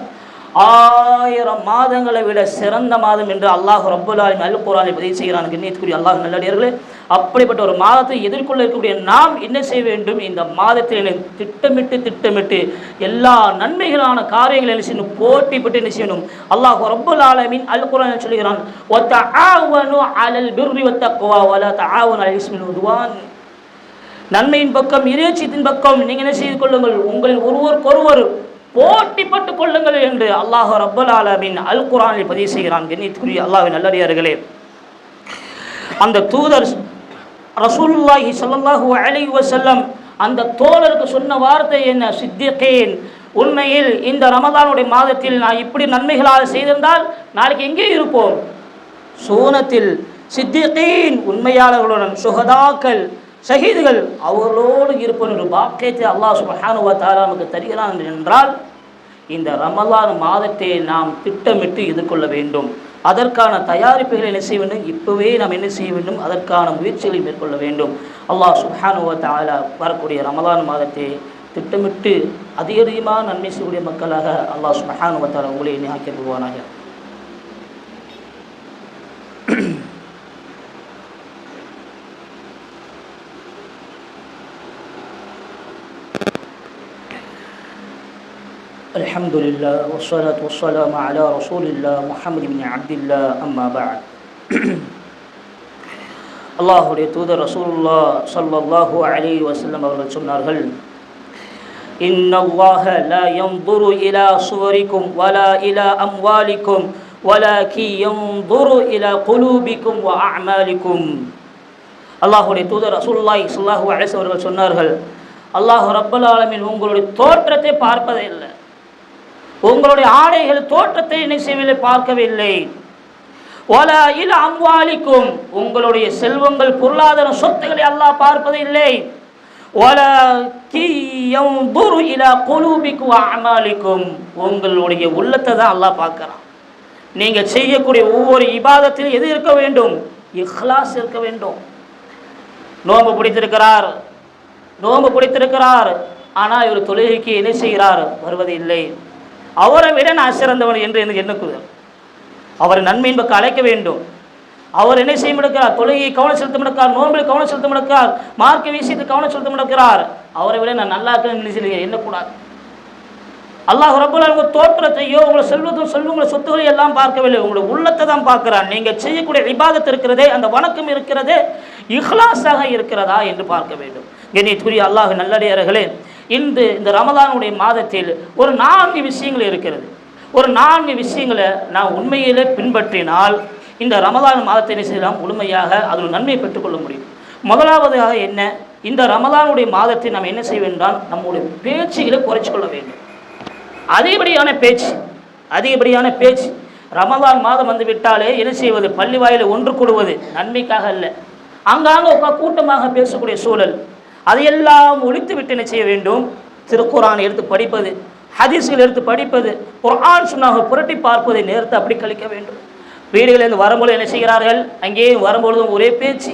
1000 மாதங்களை விட சிறந்த மாதம் என்று அல்லாஹ் ரப்பல் ஆலமீன் அல் குர்ஆனில் பதிவு செய்கிறான். கண்ணியத்துக்குரிய அல்லாஹ் நல்லடியார்களே, அப்படிப்பட்ட ஒரு மாதத்தை எதிர்கொள்ள இருக்கக்கூடிய நாம் என்ன செய்ய வேண்டும்? இந்த மாதத்தில் திட்டமிட்டு எல்லா நன்மைகளான காரியங்களை என்ன செய்யணும்? போட்டிப்பட்டு என்ன செய்யணும்? அல்லாஹ் ரப்பல் ஆலமீன் அல் குர்ஆனில் சொல்கிறான், வதஆவனு அலல் பிர்ரி வத்தக்வா வலா தஆவனு அலல் இஸ்மில் உத்வான். நன்மையின் பக்கம் இறைச்சியின் பக்கம் நீங்கள் என்ன செய்து கொள்ளுங்கள், உங்கள் ஒருவருக்கொருவர் போட்டிப்பட்டு கொள்ளுங்கள் என்று அல்லாஹ் ரப்பல் ஆலமீன் அல் குர்ஆனில் பதிவு செய்கிறான். கண்ணியத்துக்குரிய அல்லாஹ்வின் நல்லடியார்களே, அந்த தூதர் ரசூலுல்லாஹி ஸல்லல்லாஹு அலைஹி வஸல்லம் அந்த தோழருக்கு சொன்ன வார்த்தை என்ன? சித்திகீன். உண்மையில் இந்த ரமதானுடைய மாதத்தில் நான் இப்படி நன்மைகளாக செய்திருந்தால் நாளைக்கு எங்கே இருப்போம்? சூனத்தில். சித்திகீன் உண்மையாளர்களுடன், சுஹதாக்கள் ஷஹீதுகள் அவர்களோடு இருப்போம் ஒரு பாக்கியத்தை அல்லாஹ் சுப்ஹானஹு வ தஆலா நமக்கு தருகிறான் என்றால், இந்த ரமலான் மாதத்தை நாம் திட்டமிட்டு எதிர்கொள்ள வேண்டும். அதற்கான தயாரிப்புகளை என்ன செய்ய வேண்டும்? இப்போவே நாம் என்ன செய்ய வேண்டும்? அதற்கான முயற்சிகளை மேற்கொள்ள வேண்டும். அல்லாஹ் சுப்ஹானஹு வ தஆலா வரக்கூடிய ரமலான் மாதத்தை திட்டமிட்டு அதிகமாக நன்மை செய்யக்கூடிய மக்களாக அல்லாஹ் சுப்ஹானஹு வ தஆலா உங்களை ஆக்கி தருவானாக. அல்ஹம்துலில்லாஹ் வஸ்ஸலாத்து வஸ்ஸலாமு அலா ரசூலில்லாஹ் முஹம்மது இப்னு அப்துல்லாஹ் அம்மா பஅத். அல்லாஹ்வுடைய தூதர் ரசூலுல்லாஹ் ஸல்லல்லாஹு அலைஹி வஸல்லம் அவர்கள் சொன்னார்கள், இன்னல்லாஹ லா யன்துரு இலா சுவரிக்கும் வலா இலா அம்வாலிக்கும் வலாக்கி யன்துரு இலா குலூபிக்கும் வ அஅமாலிக்கும். அல்லாஹ்வுடைய தூதர் ரசூலுல்லாஹி ஸல்லல்லாஹு அலைஹி வஸல்லம் அவர்கள் சொன்னார்கள், அல்லாஹ் ரப்பல் ஆலமீன் உங்களுடைய தோற்றத்தை பார்ப்பதே இல்லை, உங்களுடைய ஆடைகள் தோற்றத்தை என்ன செய்யவில்லை, பார்க்கவில்லை. வலா இலா அம்வாலிக்கும் உங்களுடைய செல்வங்கள் பொருளாதார சொத்துக்களை அல்லாஹ் பார்ப்பதே இல்லை. வலாக்கி யன்துரு இலா குலூபிக்கும் வ அஅமாலிக்கும் உங்களுடைய உள்ளத்தை தான் அல்லாஹ் பார்க்கறான். நீங்க செய்யக்கூடிய ஒவ்வொரு இபாதத்திலும் எது இருக்க வேண்டும்? இக்லாஸ் இருக்க வேண்டும். நோன்பு பிடித்திருக்கிறார், ஆனால் இவர் தொழுகைக்கு என்ன செய்கிறார்? வருவதில்லை. அவரை விட நான் சிறந்தவன் என்று எனக்கு எண்ணக்கூடாது. அவரை நன்மையின் பக்கம் அழைக்க வேண்டும். அவர் என்ன செய்ய முடக்கிறார்? தொழுகையை கவனம் செலுத்த முடக்கிறார், நோன்பில் கவனம் செலுத்த முடக்கிறார், மார்க்க விஷயத்துக்கு கவனம் செலுத்த முடக்கிறார். அவரை விட நான் நல்லா இருக்கேன்னு எண்ணக்கூடாது. அல்லாஹ் ரப்பல் ஆலமீன் உங்கள் தோற்றத்தையோ உங்களை செல்வங்களை சொத்துக்களை எல்லாம் பார்க்கவில்லை, உங்களுடைய உள்ளத்தை தான் பார்க்கிறான். நீங்கள் செய்யக்கூடிய இபாதத் இருக்கிறதே, அந்த வணக்கம் இருக்கிறதே இஹ்லாஸாக இருக்கிறதா என்று பார்க்க வேண்டும். கண்ணியத்துக்குரிய அல்லாஹ் நல்லடியார்களே, இந்த ரமலானுடைய மாதத்தில் ஒரு 4 விஷயங்கள் இருக்கிறது. ஒரு 4 விஷயங்களை நான் உண்மையிலே பின்பற்றினால் இந்த ரமலான் மாதத்தை என்ன செய்யலாம்? முழுமையாக அதன் நன்மையை பெற்றுக்கொள்ள முடியும். முதலாவதாக என்ன? இந்த ரமலானுடைய மாதத்தை நாம் என்ன செய்ய வேண்டாம்? நம்முடைய பேச்சுகளை குறைச்சி கொள்ள வேண்டும். அதிகப்படியான பேச்சு. ரமலான் மாதம் வந்து விட்டாலே என்ன செய்வது? பள்ளி வாயில ஒன்று கூடுவது நன்மைக்காக அல்ல, அங்காங்க கூட்டமாக பேசக்கூடிய சூழல், அதையெல்லாம் ஒழித்து விட்டு என்ன செய்ய வேண்டும்? திருக்குர்ஆனை எடுத்து படிப்பது, ஹதீஸ்கள் எடுத்து படிப்பது, குர்ஆன் சுன்னாவை புரட்டி பார்ப்பதை நேரத்தை அப்படி கழிக்க வேண்டும். வீடுகளிலிருந்து வரும்போது என்ன செய்கிறார்கள்? அங்கேயும் வரும்பொழுதும் ஒரே பேச்சு,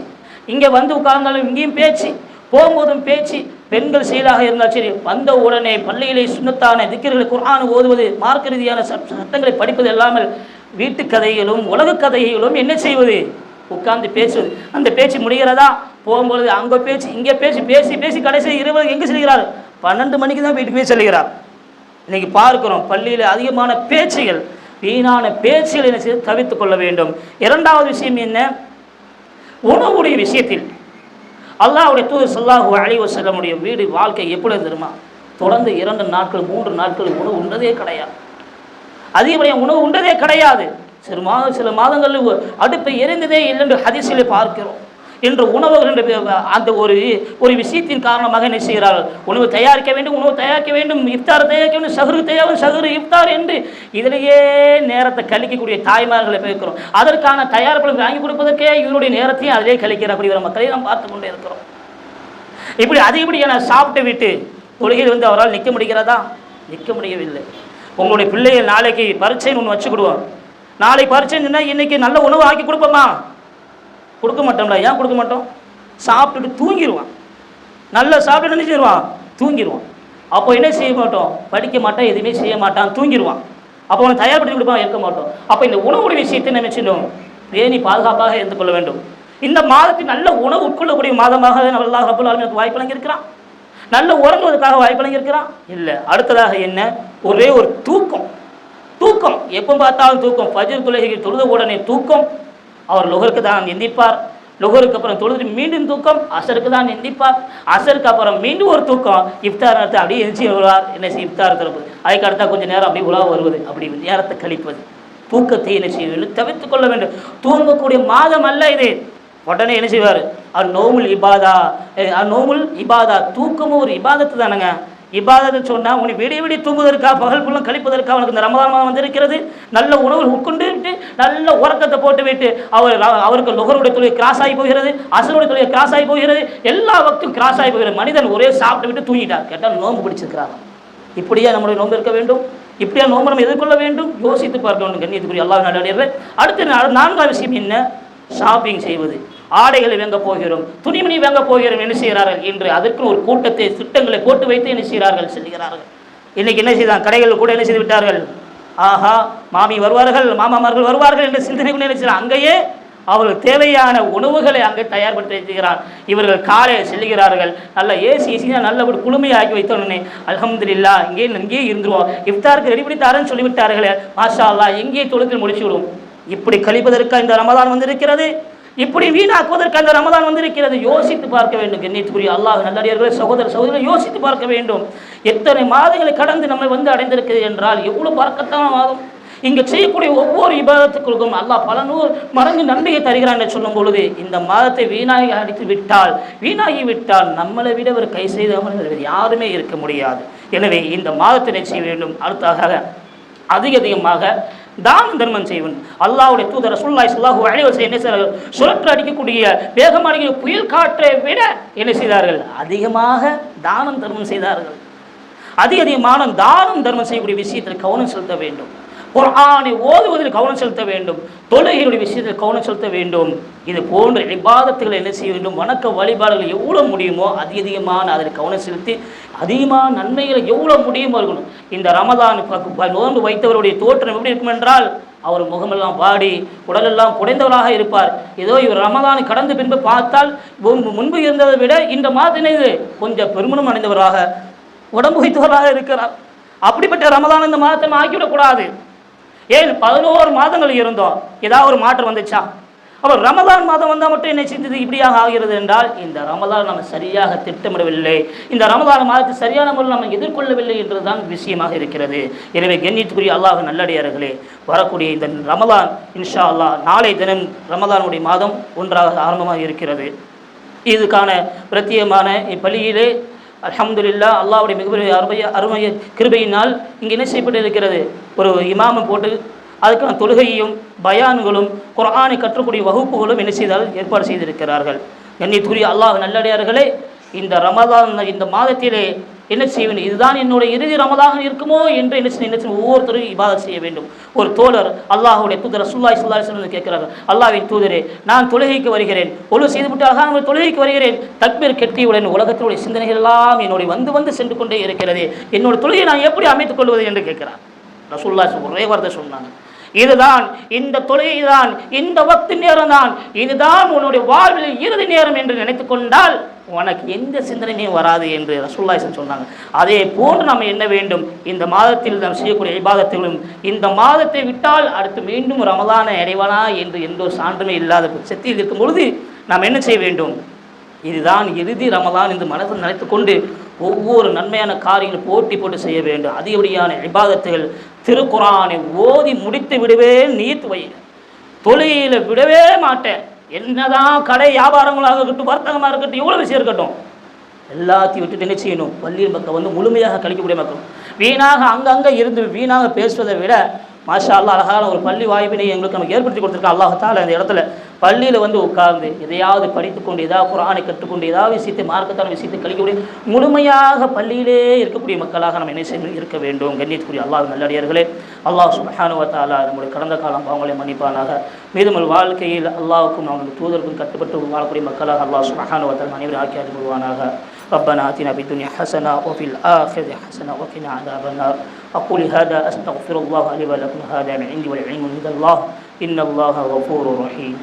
இங்கே வந்து உட்கார்ந்தாலும் இங்கேயும் பேச்சு, போகும்போதும் பேச்சு. பெண்கள் செயலாக இருந்தால் சரி, வந்த உடனே பள்ளியிலே சுன்னத்தான திக்ர்களை குர்ஆன் ஓதுவது, மார்க்க ரீதியான சட்டங்களை படிப்பது இல்லாமல் வீட்டு கதைகளும் உலக கதைகளும் என்ன செய்வது, உட்கார்ந்து பேசுவது. அந்த பேச்சு முடிகிறதா, போகும்பொழுது அங்கே பேச்சு இங்கே பேச்சு, பேசி பேசி கடைசி இரவு எங்கே செல்கிறார், 12 மணிக்கு தான் வீட்டுக்கு போய் செல்கிறார். இன்னைக்கு பார்க்கிறோம் பள்ளியில் அதிகமான பேச்சுகள், வீணான பேச்சுகள் என்ன செய்ய தவிர்த்து கொள்ள வேண்டும். இரண்டாவது விஷயம் என்ன, உணவுடைய விஷயத்தில் அல்லாஹ்வுடைய தூதர் ஸல்லல்லாஹு அலைஹி வஸல்லமுடைய வீடு வாழ்க்கை எப்படி தெரியுமா, தொடர்ந்து 2 நாட்கள் 3 நாட்கள் உணவு உண்டதே கிடையாது. அதிகப்படியாக உணவு உண்டதே கிடையாது. சில மாதங்கள் அடுப்பை எரிந்ததே இல்லை என்று ஹதீஸிலே பார்க்கிறோம். என்ற உணவுகள் அந்த ஒரு விஷயத்தின் காரணமாக என்ன செய்கிறார்கள், உணவு தயாரிக்க வேண்டும், இஃப்தார் தயாரிக்க வேண்டும், சஹரு இஃப்தார் என்று இதிலேயே நேரத்தை கழிக்கக்கூடிய தாய்மார்களை பார்க்கிறோம். அதற்கான தயாரிப்புகளை வாங்கி கொடுப்பதற்கே இவருடைய நேரத்தையும் அதிலே கழிக்கிற மக்களை நாம் பார்த்து கொண்டே இருக்கிறோம். இப்படி அதிகப்படியான சாப்பிட்டு விட்டு தொழுகையில் அவரால் நிற்க முடிகிறதா, நிற்க முடியவில்லை. உங்களுடைய பிள்ளைகள் நாளைக்கு பரீட்சைன்னு ஒன்று வச்சுக்கிடுவோம். நாளைக்கு பரீட்சைன்னு சொன்னால் இன்றைக்கி நல்ல உணவு ஆக்கி கொடுப்போமா, கொடுக்க மாட்டோம்ல. ஏன் கொடுக்க மாட்டோம், சாப்பிட்டுட்டு தூங்கிடுவான். நல்லா சாப்பிட்டு என்ன செய்வான், தூங்கிடுவான். அப்போ என்ன செய்ய மாட்டோம், படிக்க மாட்டான், எதுவுமே செய்ய மாட்டான், தூங்கிடுவான். அப்போ அவனை தயார்படுத்தி கொடுப்பான், இருக்க மாட்டோம். அப்போ இந்த உணவுடைய விஷயத்தை நம்ம செய்யணும், பேணி பாதுகாப்பாக இருந்து கொள்ள வேண்டும். இந்த மாதத்தில் நல்ல உணவு உட்கொள்ளக்கூடிய மாதமாக அல்லாஹ் ரப்பல் ஆலமீன் வாய்ப்பு வழங்கியிருக்கிறான். நல்ல உறங்குவதற்காக வாய்ப்பு வழங்கியிருக்கிறான் இல்லை. அடுத்ததாக என்ன, ஒரே ஒரு தூக்கம். எப்போ பார்த்தாலும் தூக்கம். ஃபஜ்ர் தொழுகை தொழுத உடனே தூக்கம். அவர் லுஹருக்கு தான் எந்திப்பார், லுஹருக்கு அப்புறம் தொழுது மீண்டும் தூக்கம், அசருக்கு தான் எந்திப்பார், அசருக்கு அப்புறம் மீண்டும் ஒரு தூக்கம், இஃப்தார் நேரத்தை அப்படியே எந்திரிச்சு வருவார். என்ன செய்ய, இஃப்தார் திறப்பது, அதுக்கு அடுத்தா கொஞ்சம் நேரம் அப்படியே உலா வருவது, அப்படி நேரத்தை கழிப்பது. தூக்கத்தை என்ன செய்ய வேண்டும், தவிர்த்து கொள்ள வேண்டும். தூங்கக்கூடிய மாதம் அல்ல இது. உடனே என்ன செய்வார், நோமுல் இபாதா, தூக்கமும் ஒரு இபாதத்து தானுங்க. இபாதத்தை சொன்னால் உனக்கு விடிய தூங்குவதற்காக, பகல் ஃபுல்லும் கழிப்பதற்காக உனக்கு இந்த ரமலான் மாதம் வந்திருக்கிறது. நல்ல உணவு உட்கொண்டு விட்டு நல்ல உறக்கத்தை போட்டு விட்டு அவருக்கு லுஹருடைய தொழிலை கிராஸ் ஆகி போகிறது, அசருடைய தொழிலை கிராஸ் ஆகி போகிறது, எல்லா வக்தும் கிராஸ் ஆகி போகிறது. மனிதன் ஒரே சாப்பிட்டு விட்டு தூங்கிட்டார். கேட்டால் நோம்பு பிடிச்சிருக்கிறாங்க. இப்படியா நம்முடைய நோம்பு இருக்க வேண்டும், இப்படியா நோம்பு நம்ம எதிர்கொள்ள வேண்டும், யோசித்து பார்க்க வேண்டும். கண்ணியத்துக்குரிய அல்லாஹ் நல்லடியார்களே, அடுத்து 4ஆவது விஷயம் என்ன, ஷாப்பிங் செய்வது. ஆடைகளை வாங்க போகிறோம், துணிமணி வாங்க போகிறோம், என்ன செய்கிறார்கள் என்று அதற்கு ஒரு கூட்டத்தை திட்டங்களை போட்டு வைத்து என்ன செய்கிறார்கள், செல்கிறார்கள். இன்னைக்கு என்ன செய்தாங்க, கடைகள் கூட என்ன செய்து விட்டார்கள், ஆஹா மாமி வருவார்கள், மாமாமார்கள் வருவார்கள் என்ற சிந்தனை கூட என்ன செய்கிறார், அங்கேயே அவர்கள் தேவையான உணவுகளை அங்கே தயார்படுத்தி வைக்கிறார். இவர்கள் காலையில் செல்கிறார்கள், நல்ல ஏசி நல்ல ஒரு குளுமையாக்கி வைத்தோடனே அல்ஹம்துலில்லாஹ் இங்கேயே இருந்துருவோம், இஃப்தாருக்கு ரெடி பண்ணி தரேன்னு சொல்லிவிட்டார்களே, மாஷா அல்லாஹ் இங்கேயே தொழுத்தில் முடிச்சு விடுவோம். இப்படி கழிப்பதற்கு இந்த ரமலான் வந்திருக்கிறது, இப்படி வீணாக்குவதற்கு அந்த ரமலான் வந்திருக்கிறது. யோசித்து பார்க்க வேண்டும். கண்ணியத்துக்குரிய அல்லாஹ் நல்லடியார்களே, சகோதரர்களை யோசித்து பார்க்க வேண்டும். எத்தனை மாதங்களை கடந்து நம்மை அடைந்திருக்கிறது என்றால் எவ்வளவு பரக்கத்தான மாதம். இங்கே செய்யக்கூடிய ஒவ்வொரு இபாதத்துக்களுக்கும் அல்லாஹ் பல 100 மடங்கு நன்மையை தருகிறான் என்று சொல்லும் பொழுது, இந்த மாதத்தை வீணாகி விட்டால் நம்மளை விட ஒரு கை செய்தவர்கள் யாருமே இருக்க முடியாது. எனவே இந்த மாதத்தை செய்ய வேண்டும். அடுத்ததாக அதிகமாக தானம் தர்மம் செய்வன். அல்லாஹ்வுடைய தூதர் ரசூலுல்லாஹி ஸல்லல்லாஹு அலைஹி வஸல்லம் என்ன செய்தார்கள், சுழற்று அடிக்கக்கூடிய வேகமாக அடிக்கக்கூடிய புயல் காற்றை விட என்ன செய்தார்கள், அதிகமாக தானம் தர்மம் செய்தார்கள். அதிகமான தானம் தர்மம் செய்யக்கூடிய விஷயத்தில் கவனம் செலுத்த வேண்டும். குர்ஆனை ஓதுவதில் கவனம் செலுத்த வேண்டும். தொழுகையுடைய விஷயத்தில் கவனம் செலுத்த வேண்டும். இது போன்ற இபாதத்துகளை என்ன செய்ய வேண்டும், வணக்க வழிபாடுகள் எவ்வளோ முடியுமோ அதிகமான அதில் கவனம் செலுத்தி அதிகமான நன்மைகளை எவ்வளோ முடியுமோ இருக்கணும். இந்த ரமலான் நோன்பு வைத்தவருடைய தோற்றம் எப்படி இருக்கும் என்றால், அவர் முகமெல்லாம் வாடி உடலெல்லாம் புடைந்தவராக இருப்பார். ஏதோ இவர் ரமலானை கடந்த பின்பு பார்த்தால் முன்பு இருந்ததை விட இந்த மாதத்தினது கொஞ்சம் பெருமணம் அடைந்தவராக, உடம்பு வைத்தவராக இருக்கிறார். அப்படிப்பட்ட ரமலான் இந்த மாதத்தை ஆக்கிவிடக்கூடாது. ஏன் 11 மாதங்கள் இருந்தோம், ஏதாவது ஒரு மாற்றம் வந்துச்சா? அப்போ ரமலான் மாதம் வந்தால் மட்டும் என்ன செஞ்சது இப்படியாக ஆகிறது என்றால், இந்த ரமலான் நம்ம சரியாக திட்டமிடவில்லை, இந்த ரமலான் மாதத்தை சரியான முறையில் நம்ம எதிர்கொள்ளவில்லை என்றுதான் விஷயமாக இருக்கிறது. எனவே கண்ணியத்துக்குரிய அல்லாஹ் நல்லடியார்களே, வரக்கூடிய இந்த ரமலான் இன்ஷா அல்லாஹ் நாளை தினம் ரமலானுடைய மாதம் 1ஆக ஆரம்பமாக இருக்கிறது. இதுக்கான பிரத்யேகமான இப்பள்ளியிலே அல்ஹம்துலில்லாஹ் அல்லாஹ்வுடைய மிகப்பெரிய அருமைய கிருபையினால் இங்கே என்ன செய்யப்பட்டு இருக்கிறது, ஒரு இமாமை போட்டு அதுக்கான தொழுகையும் பயான்களும் குர்ஆனை கற்றக்கூடிய வகுப்புகளும் என்ன செய்தால் ஏற்பாடு செய்திருக்கிறார்கள். கண்ணியத்துக்குரிய அல்லாஹ் நல்லடியார்களே, இந்த ரமலான் இந்த மாதத்திலே என்ன செய்ய வேண்டும், இதுதான் என்னுடைய இறுதி ரமலான் இருக்குமோ என்று என்ன ஒவ்வொருத்தரும் இபாதத் செய்ய வேண்டும். ஒரு தோழர் அல்லாஹ்வுடைய தூதர் ரசூலுல்லாஹி ஸல்லல்லாஹு அலைஹி வஸல்லம் கேட்கிறார்கள், அல்லாஹ்வின் தூதரே, நான் தொழுகைக்கு வருகிறேன், ஒழு செய்துவிட்டால் நான் தொழுகைக்கு வருகிறேன், தக்பீர் கெட்டியுடன் உலகத்தினுடைய சிந்தனைகள் எல்லாம் என்னுடைய வந்து சென்று கொண்டே இருக்கிறது, என்னோட தொழுகையை நான் எப்படி அமைத்துக் கொள்வது என்று கேட்கிறார். ரசூலுல்லாஹி ஒரே வார்த்தை சொன்னாங்க, இதுதான், இந்த தொழுகை தான், இந்த வக்து நேரம் தான், இதுதான் உன்னுடைய வாழ்வில் இறுதி நேரம் என்று நினைத்து கொண்டால் உனக்கு எந்த சிந்தனையும் வராது என்று ரசூலுல்லாஹி சொன்னாங்க. அதே போன்று நாம் என்ன வேண்டும், இந்த மாதத்தில் நாம் செய்யக்கூடிய இபாதத்துகளும் இந்த மாதத்தை விட்டால் அடுத்து மீண்டும் ரமலானை அடைவானா என்று எந்த ஒரு சான்றுமே இல்லாத பட்சத்தில் இருக்கும் பொழுது நாம் என்ன செய்ய வேண்டும், இதுதான் இறுதி ரமலான் என்று மனதில் நினைத்து கொண்டு ஒவ்வொரு நன்மையான காரியங்கள் போட்டி போட்டு செய்ய வேண்டும். அதிகப்படியான இபாதத்துகள், திருக்குரானை ஓதி முடித்து விடுவேன் நீத்து வை, தொழுகையில் விடவே மாட்டேன், என்னதான் கடை வியாபாரங்களாக இருக்கட்டும், வர்த்தகமாக இருக்கட்டும், எவ்வளோ விஷயம் இருக்கட்டும், எல்லாத்தையும் விட்டுட்டு என்ன செய்யணும், பள்ளியின் பக்கம் வந்து முழுமையாக கழிக்கக்கூடிய மக்கள். வீணாக அங்கங்கே இருந்து வீணாக பேசுவதை விட மாஷா அல்லாஹ் அழகான ஒரு பள்ளி வாய்ப்பினை எங்களுக்கு நமக்கு ஏற்படுத்தி கொடுத்துருக்கான் அல்லாஹ் தஆலா. இந்த இடத்துல பள்ளியில் வந்து உட்கார்ந்து எதையாவது படித்துக்கொண்டு, ஏதாவது குர்ஆனை கற்றுக்கொண்டு, ஏதாவது விஷயத்தை மார்க்கத்தான விஷயத்தை கழிக்கக்கூடிய முழுமையாக பள்ளியிலே இருக்கக்கூடிய மக்களாக நம்ம என்ன செய்ய இருக்க வேண்டும். கண்ணியத்துக்குரிய அல்லாஹ் நல்லடியார்களே, அல்லாஹ் சுப்ஹானஹு வ தஆலா நம்முடைய கடந்த காலம் அவங்களை மன்னிப்பானாக. மீதமுள்ள வாழ்க்கையில் அல்லாஹ்வுக்கும் அவனுடைய தூதருக்கும் கட்டுப்பட்டு வாழக்கூடிய மக்களாக அல்லாஹ் சுப்ஹானஹு வ தஆலா அனைவரும் ஆக்கி அருள்வானாக. ربنا آتنا في الدنيا حسنة وفي الآخرة حسنة وقنا عذاب النار. أقول هذا أستغفر الله لي ولكم، هذا من عندي والعلم من الله، إن الله غفور رحيم.